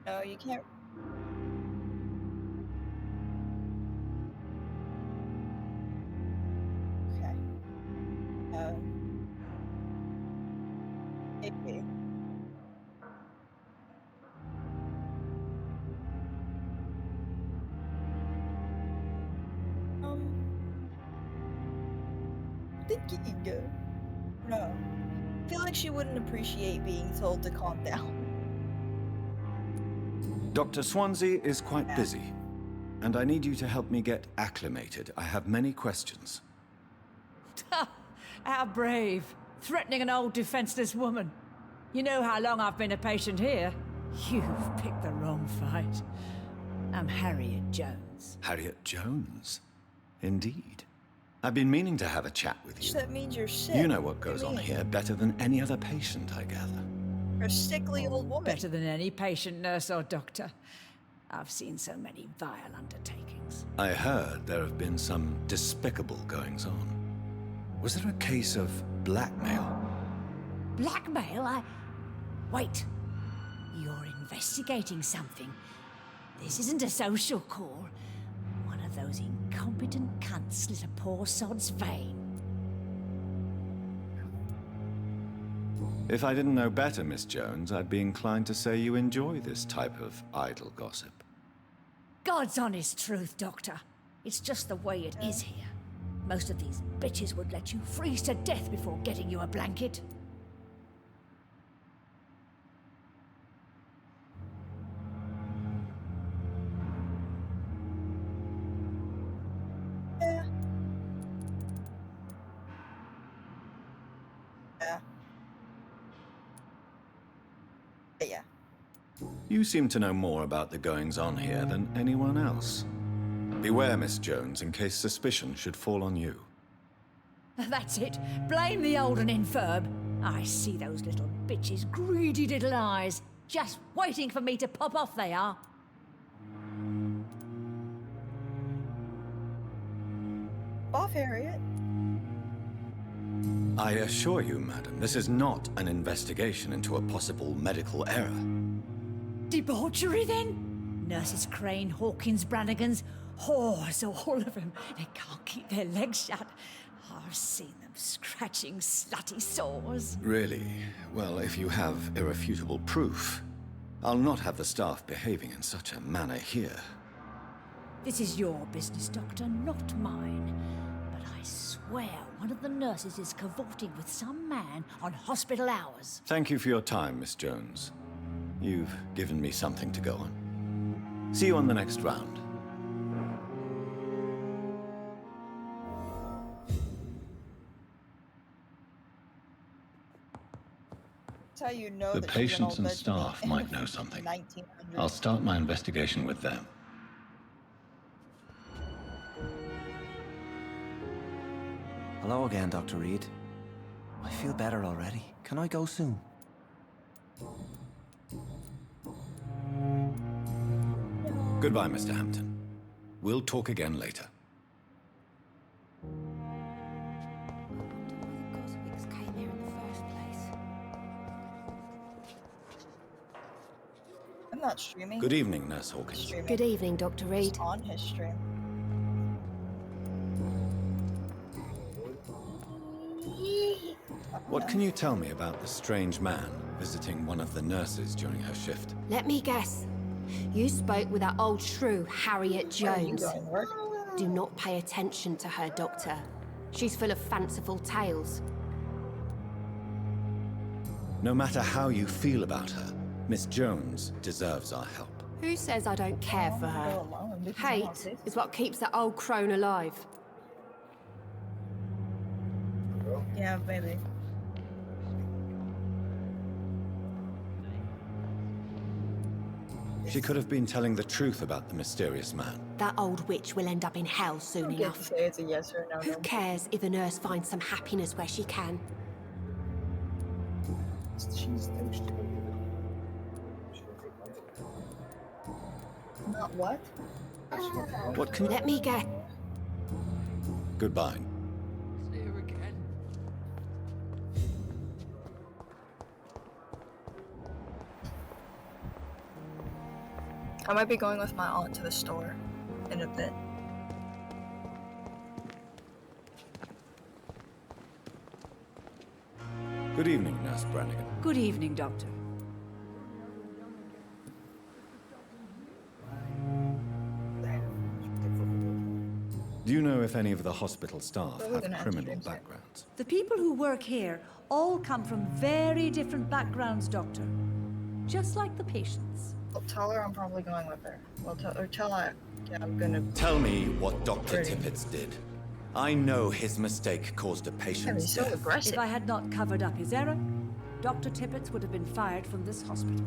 No, you can't. Okay. Maybe. Thinking. No. I feel like she wouldn't appreciate being told to calm down. Dr. Swansea is quite busy, and I need you to help me get acclimated. I have many questions. How brave. Threatening an old defenseless woman. You know how long I've been a patient here. You've picked the wrong fight. I'm Harriet Jones. Harriet Jones? Indeed. I've been meaning to have a chat with you. That means you're sick. You know what goes on here better than any other patient, I gather. You're a sickly old woman. Better than any patient, nurse, or doctor. I've seen so many vile undertakings. I heard there have been some despicable goings-on. Was there a case of blackmail? Blackmail? Wait. You're investigating something. This isn't a social call. One of those incompetent cunts slit a poor sod's vein. If I didn't know better, Miss Jones, I'd be inclined to say you enjoy this type of idle gossip. God's honest truth, Doctor. It's just the way it is here. Most of these bitches would let you freeze to death before getting you a blanket. Yeah. Yeah. Yeah. You seem to know more about the goings-on here than anyone else. Beware, Miss Jones, in case suspicion should fall on you. That's it. Blame the old and infirm. I see those little bitches' greedy little eyes. Just waiting for me to pop off, they are. Off, Harriet. I assure you, madam, this is not an investigation into a possible medical error. Debauchery, then? Nurses Crane, Hawkins, Brannigans, whores, all of them. They can't keep their legs shut. I've seen them scratching slutty sores. Really? Well, if you have irrefutable proof, I'll not have the staff behaving in such a manner here. This is your business, Doctor, not mine. But I swear one of the nurses is cavorting with some man on hospital hours. Thank you for your time, Miss Jones. You've given me something to go on. See you on the next round. That's how you know The that she's an patients old and bitch staff in might know something. 1900s. I'll start my investigation with them. Hello again, Dr. Reed. I feel better already. Can I go soon? Goodbye, Mr. Hampton. We'll talk again later. I'm not streaming. Good evening, Nurse Hawkins. Streaming. Good evening, Dr. Reed. Just on his stream. What can you tell me about the strange man visiting one of the nurses during her shift? Let me guess. You spoke with that old shrew, Harriet Jones. Do not pay attention to her, Doctor. She's full of fanciful tales. No matter how you feel about her, Miss Jones deserves our help. Who says I don't care for her? Hate is what keeps that old crone alive. Yeah, maybe. She could have been telling the truth about the mysterious man. That old witch will end up in hell soon I don't get to enough. say it's a yes or no. Who cares if a nurse finds some happiness where she can? Not what? What can Let me get. Goodbye. See you again. I might be going with my aunt to the store in a bit. Good evening, Nurse Brannigan. Good evening, Doctor. Do you know if any of the hospital staff have criminal backgrounds? The people who work here all come from very different backgrounds, Doctor. Just like the patients. I'll tell her I'm probably going with her. Tell her, yeah, I'm gonna... Tell me what Dr. Tippett did. I know his mistake caused a patient's death. If I had not covered up his error, Dr. Tippett would have been fired from this hospital.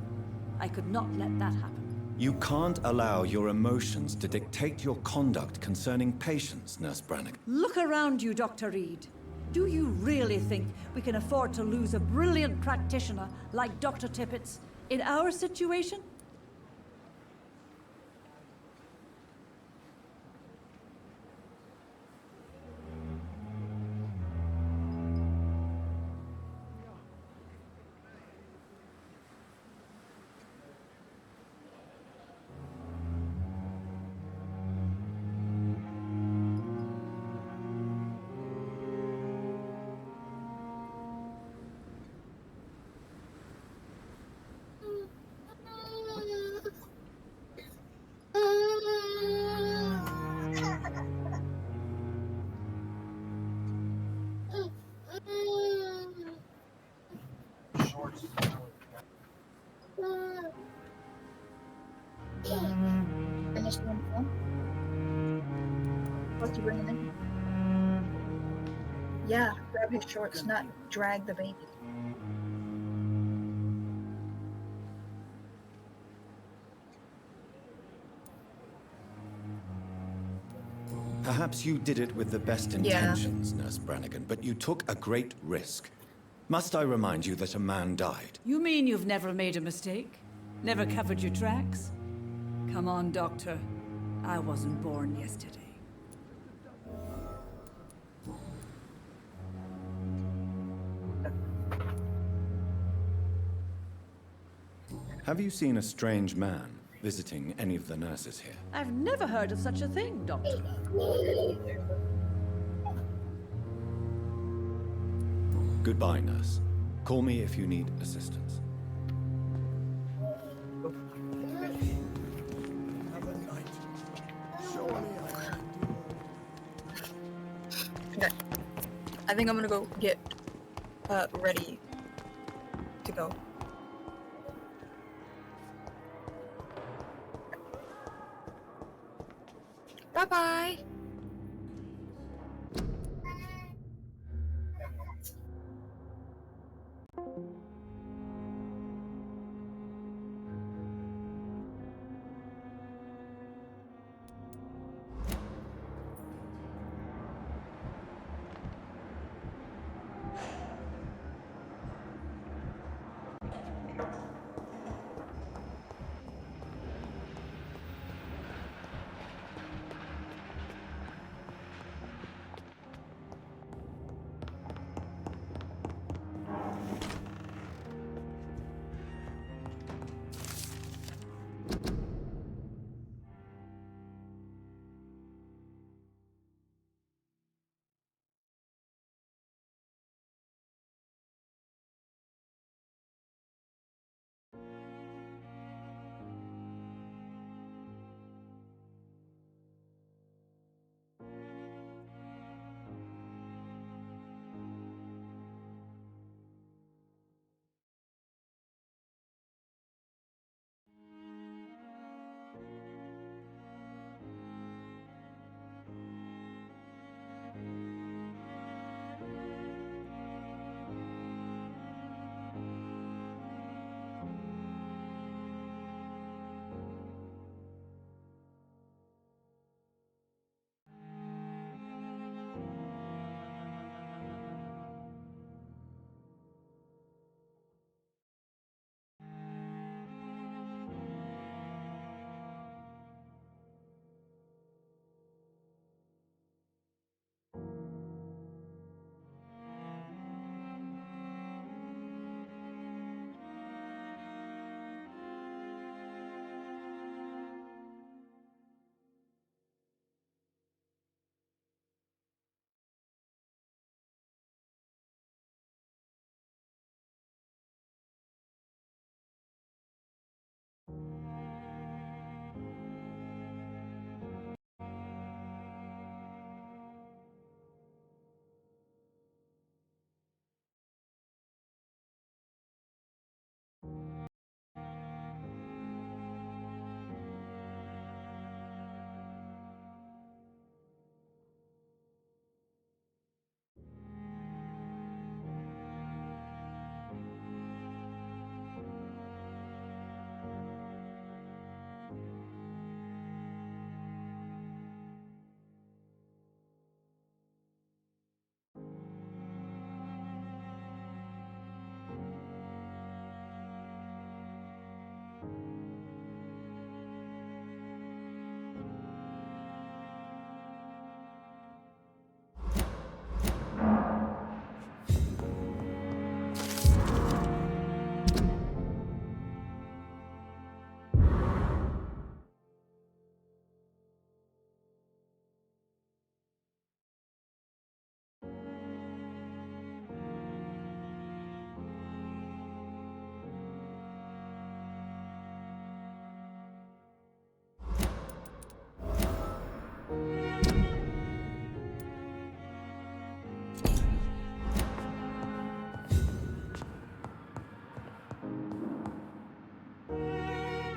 I could not let that happen. You can't allow your emotions to dictate your conduct concerning patients, Nurse Brannigan. Look around you, Dr. Reed. Do you really think we can afford to lose a brilliant practitioner like Dr. Tippett's in our situation? What's he bringing in? Yeah, grab his shorts, not drag the baby. Perhaps you did it with the best intentions, Nurse Brannigan, but you took a great risk. Must I remind you that a man died? You mean you've never made a mistake? Never covered your tracks? Come on, Doctor. I wasn't born yesterday. Have you seen a strange man visiting any of the nurses here? I've never heard of such a thing, Doctor. Goodbye, nurse. Call me if you need assistance. Okay. I think I'm gonna go get ready to go. Bye-bye.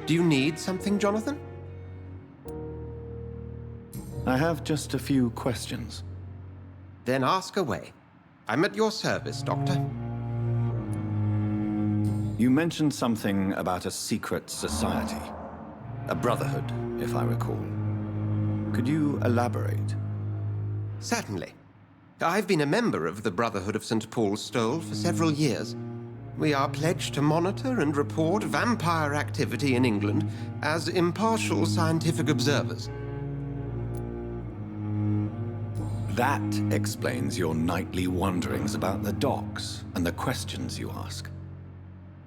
Do you need something, Jonathan? I have just a few questions. Then ask away. I'm at your service, Doctor. You mentioned something about a secret society. A brotherhood, if I recall. Could you elaborate? Certainly. I've been a member of the Brotherhood of St. Paul's Stole for several years. We are pledged to monitor and report vampire activity in England as impartial scientific observers. That explains your nightly wanderings about the docks and the questions you ask.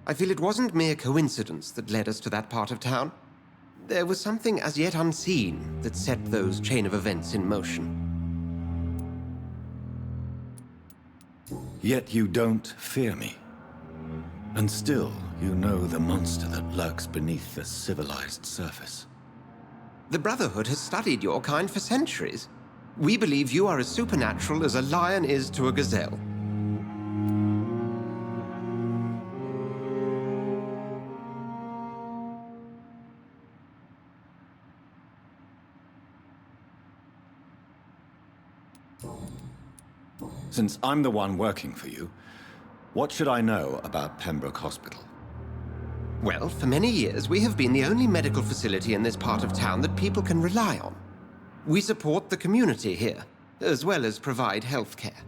I feel it wasn't mere coincidence that led us to that part of town. There was something as yet unseen that set those chain of events in motion. Yet you don't fear me. And still, you know the monster that lurks beneath the civilized surface. The Brotherhood has studied your kind for centuries. We believe you are as supernatural as a lion is to a gazelle. Since I'm the one working for you, what should I know about Pembroke Hospital? Well, for many years, we have been the only medical facility in this part of town that people can rely on. We support the community here, as well as provide health care.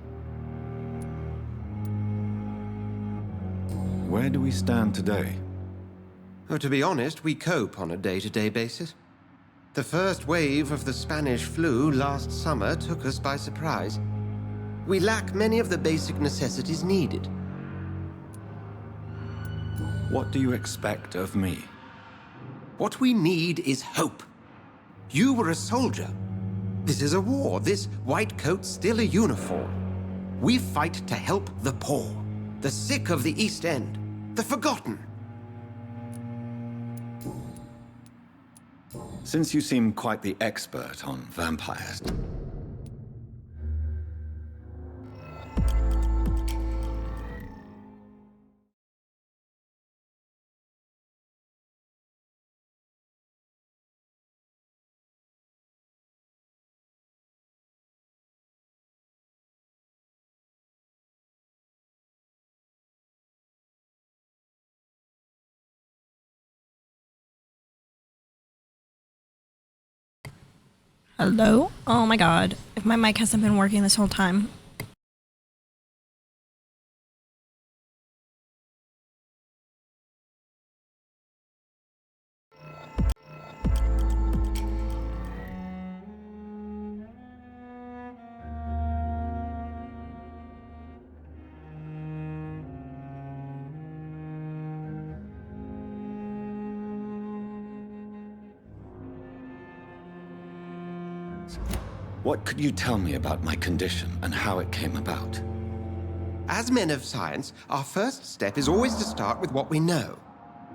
Where do we stand today? Oh, to be honest, we cope on a day-to-day basis. The first wave of the Spanish flu last summer took us by surprise. We lack many of the basic necessities needed. What do you expect of me? What we need is hope. You were a soldier. This is a war. This white coat's still a uniform. We fight to help the poor, the sick of the East End, the forgotten. Since you seem quite the expert on vampires, Hello? Oh my god. If my mic hasn't been working this whole time. what could you tell me about my condition and how it came about? As men of science, our first step is always to start with what we know.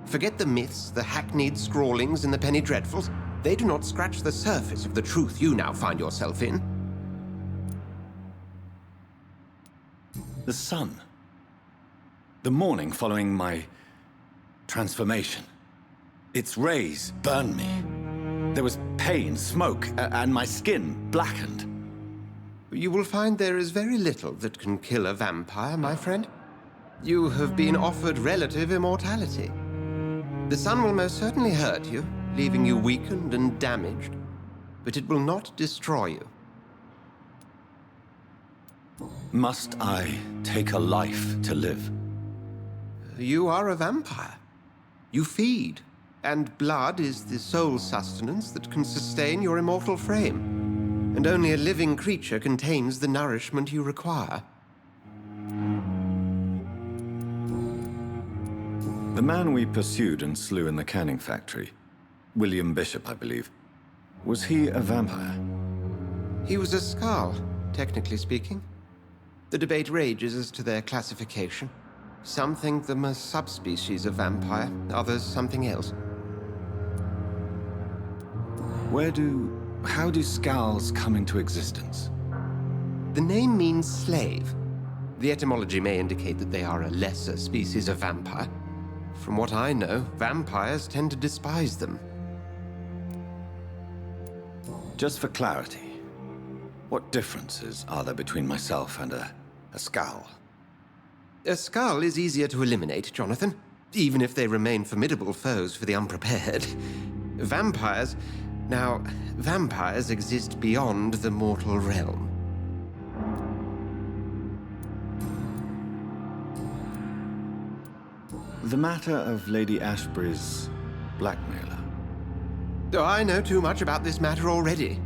Forget the myths, the hackneyed scrawlings in the penny dreadfuls. They do not scratch the surface of the truth you now find yourself in. The sun. The morning following my transformation. Its rays burned me. There was pain, smoke, and my skin blackened. You will find there is very little that can kill a vampire, my friend. You have been offered relative immortality. The sun will most certainly hurt you, leaving you weakened and damaged, but it will not destroy you. Must I take a life to live? You are a vampire. You feed, and blood is the sole sustenance that can sustain your immortal frame. And only a living creature contains the nourishment you require. The man we pursued and slew in the canning factory, William Bishop, I believe, was he a vampire? He was a Skald, technically speaking. The debate rages as to their classification. Some think them a subspecies of vampire, others something else. How do Skalds come into existence? The name means slave. The etymology may indicate that they are a lesser species of vampire. From what I know, vampires tend to despise them. Just for clarity, what differences are there between myself and a skull? A skull is easier to eliminate, Jonathan, even if they remain formidable foes for the unprepared. Vampires... Now, vampires exist beyond the mortal realm. The matter of Lady Ashbury's blackmailer. Oh, I know too much about this matter already.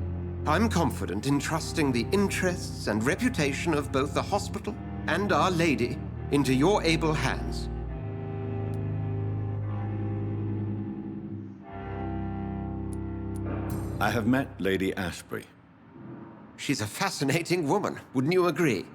I'm confident in trusting the interests and reputation of both the hospital and Our Lady into your able hands. I have met Lady Ashbury. She's a fascinating woman, wouldn't you agree?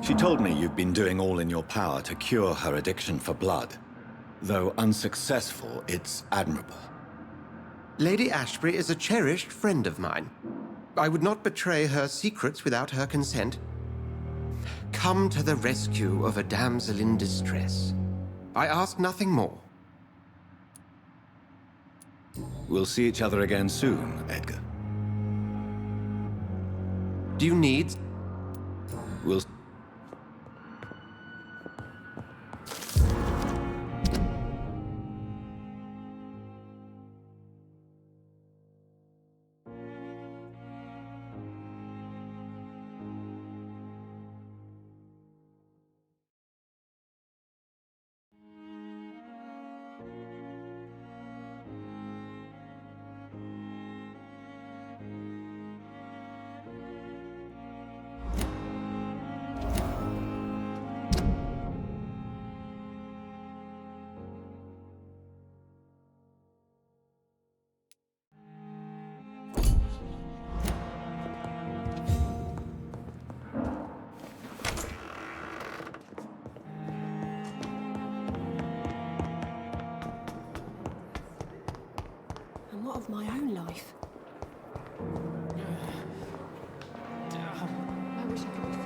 She told me you've been doing all in your power to cure her addiction for blood. Though unsuccessful, it's admirable. Lady Ashbury is a cherished friend of mine. I would not betray her secrets without her consent. Come to the rescue of a damsel in distress. I ask nothing more. We'll see each other again soon, Edgar. Do you need... We'll... And what of my own life? I wish I could be fit.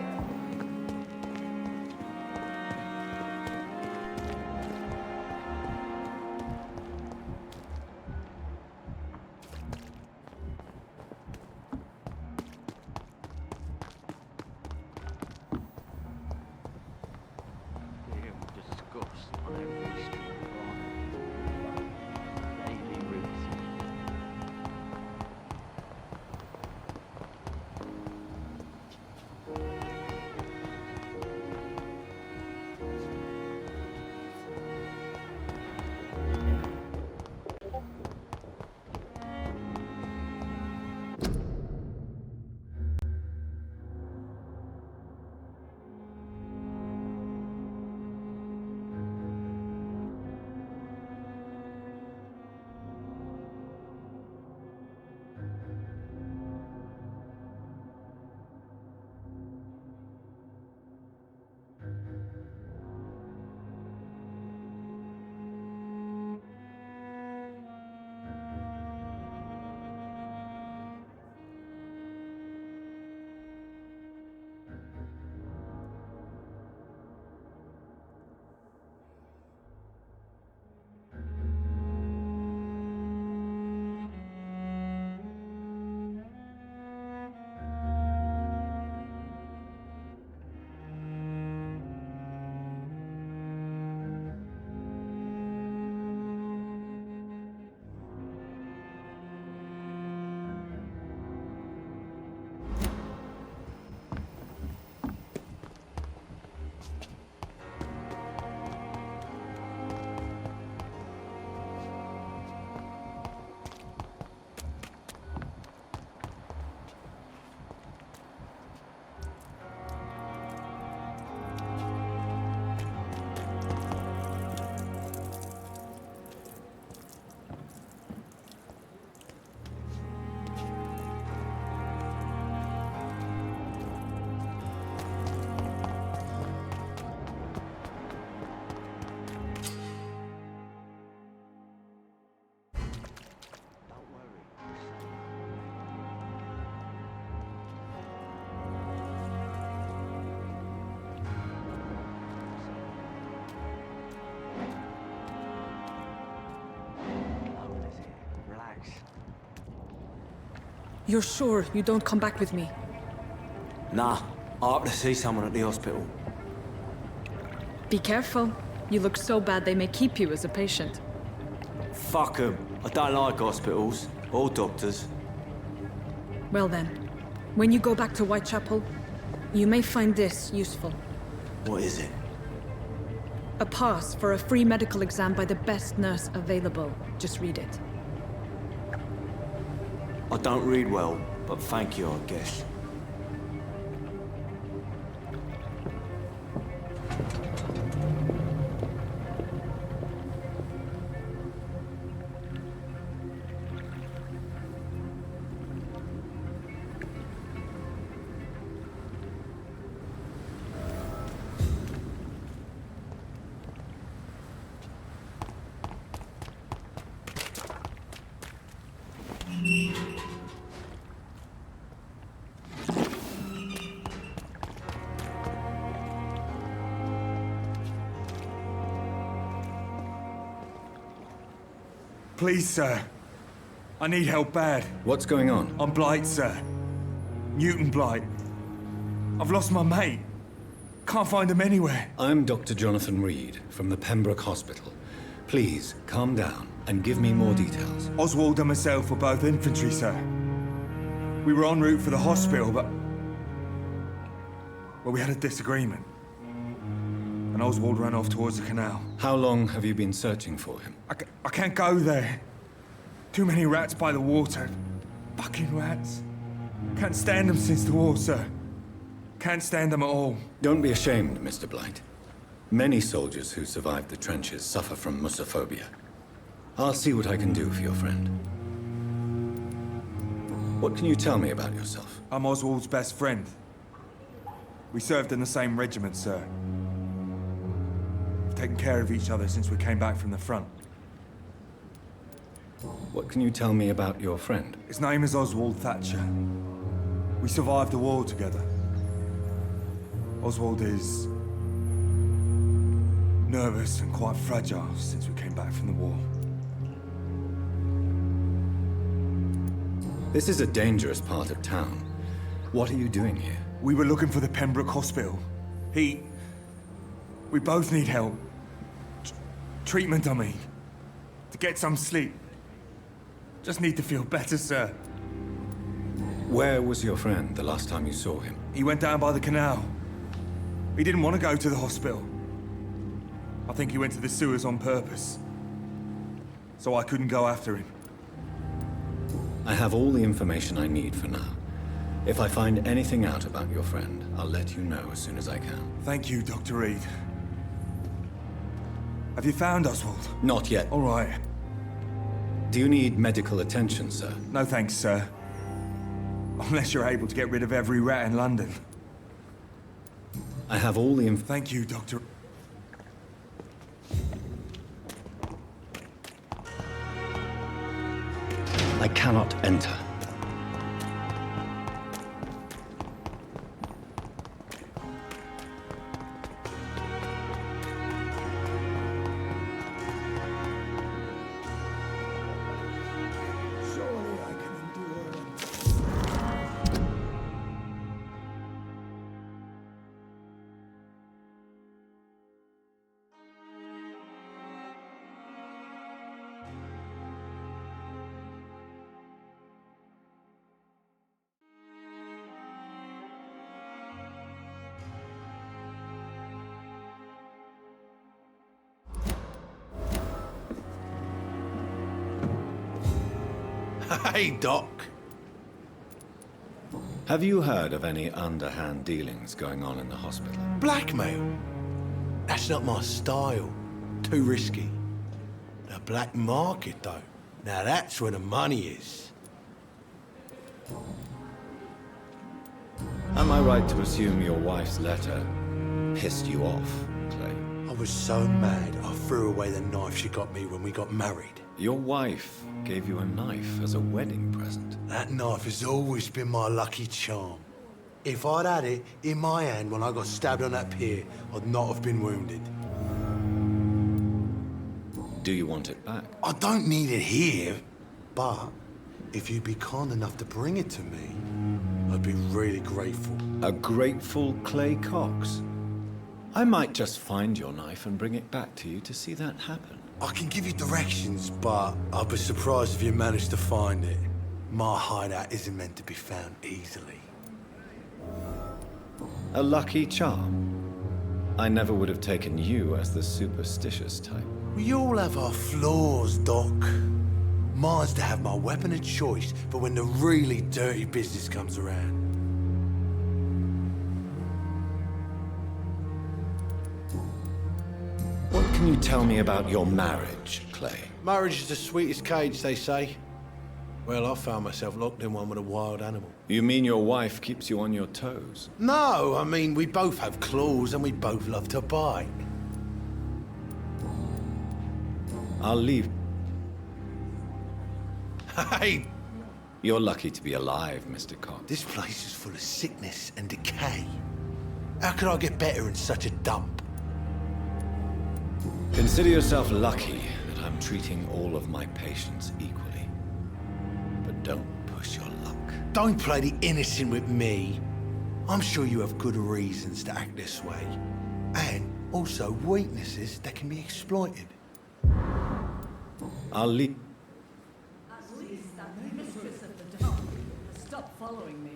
You're sure you don't come back with me? Nah, I have to see someone at the hospital. Be careful. You look so bad they may keep you as a patient. Fuck 'em. I don't like hospitals. Or doctors. Well then, when you go back to Whitechapel, you may find this useful. What is it? A pass for a free medical exam by the best nurse available. Just read it. I don't read well, but thank you, I guess. Please, sir. I need help bad. What's going on? I'm Blight, sir. Newton Blight. I've lost my mate. Can't find him anywhere. I'm Dr. Jonathan Reed from the Pembroke Hospital. Please, calm down and give me more details. Oswald and myself were both infantry, sir. We were en route for the hospital, but... well, we had a disagreement. And Oswald ran off towards the canal. How long have you been searching for him? I can't go there. Too many rats by the water. Fucking rats. Can't stand them since the war, sir. Can't stand them at all. Don't be ashamed, Mr. Blight. Many soldiers who survived the trenches suffer from musophobia. I'll see what I can do for your friend. What can you tell me about yourself? I'm Oswald's best friend. We served in the same regiment, sir. We've taken care of each other since we came back from the front. What can you tell me about your friend? His name is Oswald Thatcher. We survived the war together. Oswald is... nervous and quite fragile since we came back from the war. This is a dangerous part of town. What are you doing here? We were looking for the Pembroke Hospital. We both need help. Treatment, I mean. To get some sleep. Just need to feel better, sir. Where was your friend the last time you saw him? He went down by the canal. He didn't want to go to the hospital. I think he went to the sewers on purpose. So I couldn't go after him. I have all the information I need for now. If I find anything out about your friend, I'll let you know as soon as I can. Thank you, Dr. Reed. Have you found Oswald? Not yet. All right. Do you need medical attention, sir? No thanks, sir. Unless you're able to get rid of every rat in London. I have all the Thank you, Dr. I cannot enter. Surely I can endure. Hey, Doc. Have you heard of any underhand dealings going on in the hospital? Blackmail? That's not my style. Too risky. The black market, though. Now that's where the money is. Am I right to assume your wife's letter pissed you off, Clay? I was so mad, I threw away the knife she got me when we got married. Your wife gave you a knife as a wedding present. That knife has always been my lucky charm. If I'd had it in my hand when I got stabbed on that pier, I'd not have been wounded. Do you want it back? I don't need it here, but If you'd be kind enough to bring it to me, I'd be really grateful. A grateful Clay Cox? I might just find your knife and bring it back to you to see that happen. I can give you directions, but I'd be surprised if you managed to find it. My hideout isn't meant to be found easily. A lucky charm. I never would have taken you as the superstitious type. We all have our flaws, Doc. Mine's to have my weapon of choice for when the really dirty business comes around. What can you tell me about your marriage, Clay? Marriage is the sweetest cage, they say. Well, I found myself locked in one with a wild animal. You mean your wife keeps you on your toes? No, I mean, we both have claws and we both love to bite. I'll leave. Hey! You're lucky to be alive, Mr. Cox. This place is full of sickness and decay. How could I get better in such a dump? Consider yourself lucky that I'm treating all of my patients equally. But don't push your luck. Don't play the innocent with me. I'm sure you have good reasons to act this way. And also weaknesses that can be exploited. I'll leave. At least I'm mistress of the dark. Stop following me.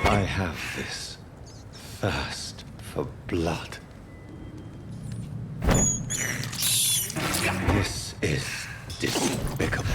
I have this thirst for blood. This is despicable.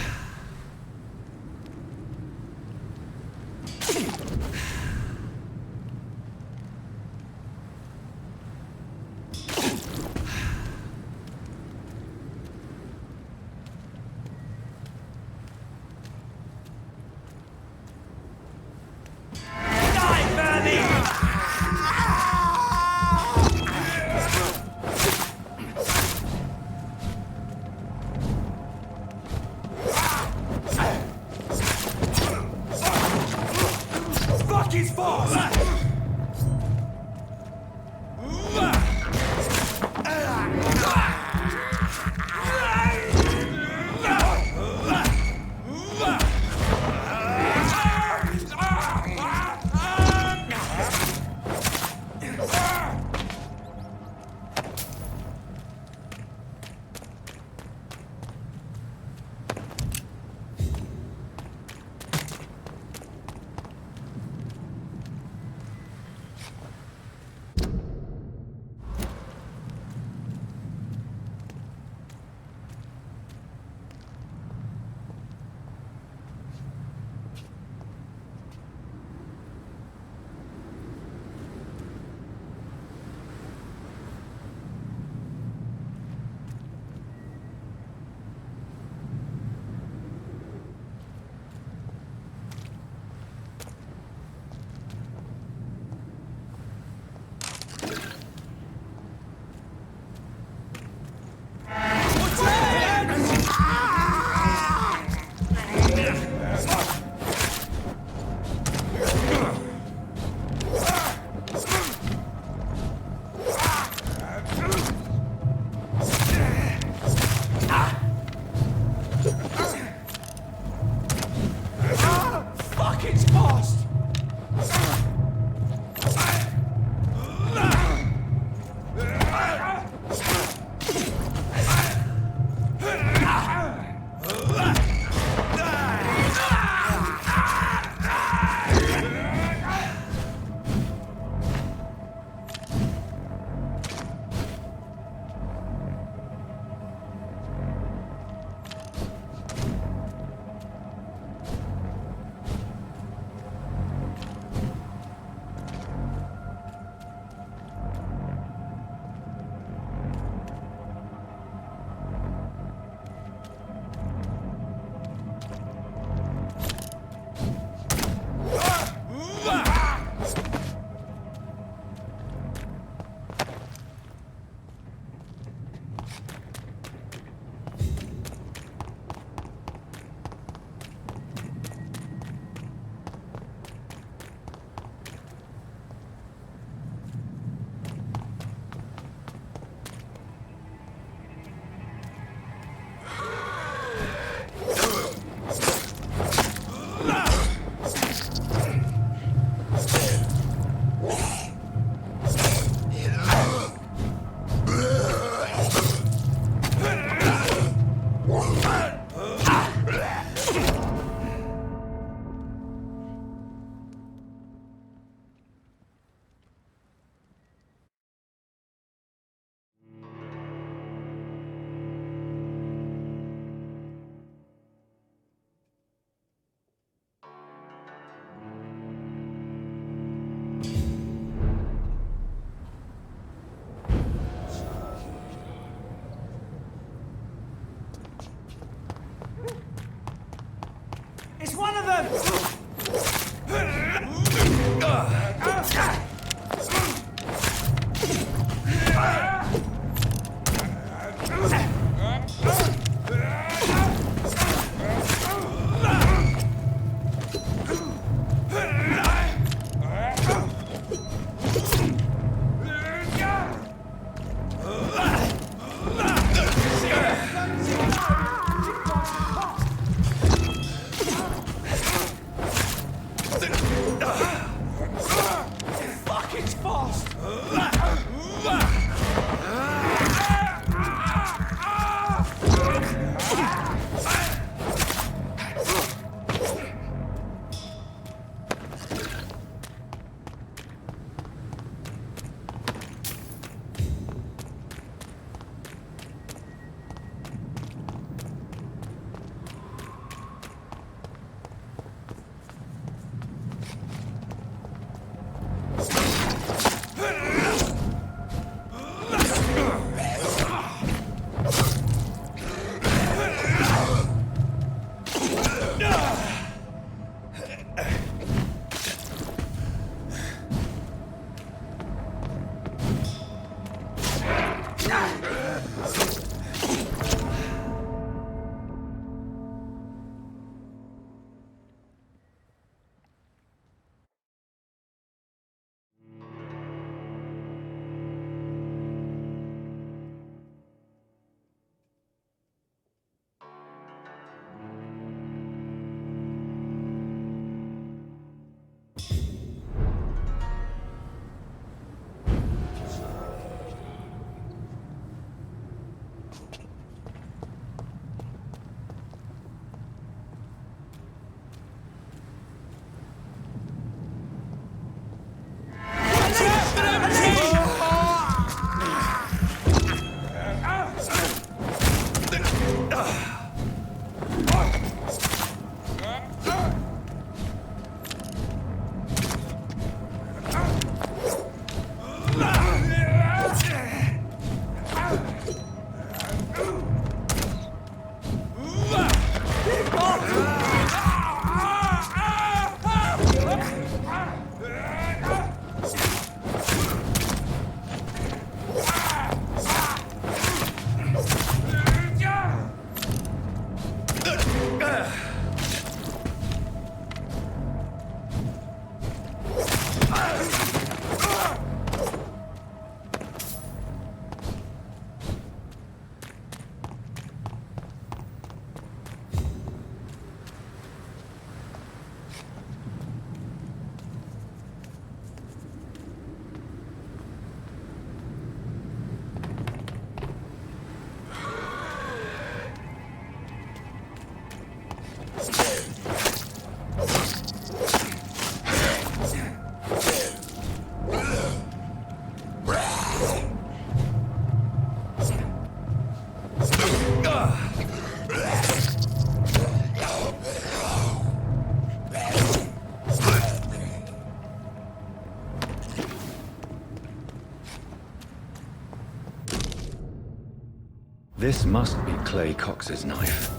This must be Clay Cox's knife.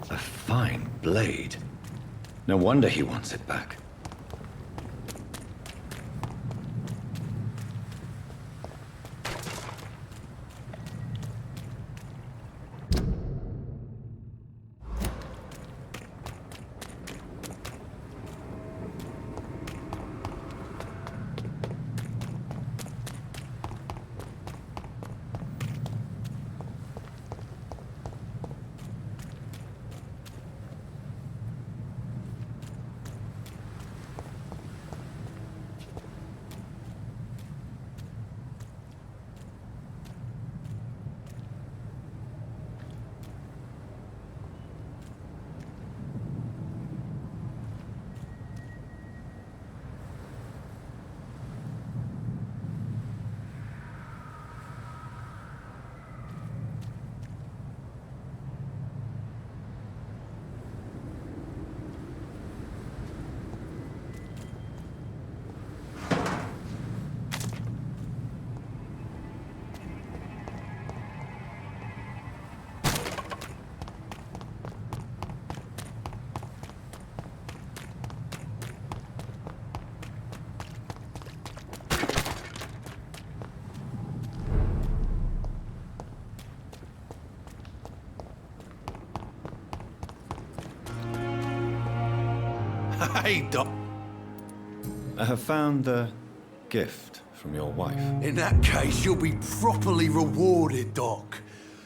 A fine blade. No wonder he wants it back. Hey, Doc. I have found the gift from your wife. In that case, you'll be properly rewarded, Doc.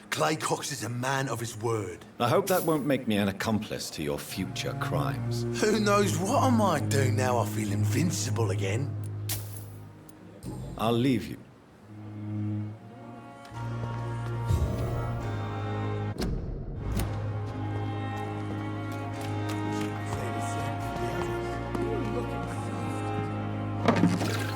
Clay Cox is a man of his word. I hope that won't make me an accomplice to your future crimes. Who knows what I might do now I feel invincible again? I'll leave you. Say the same for the others.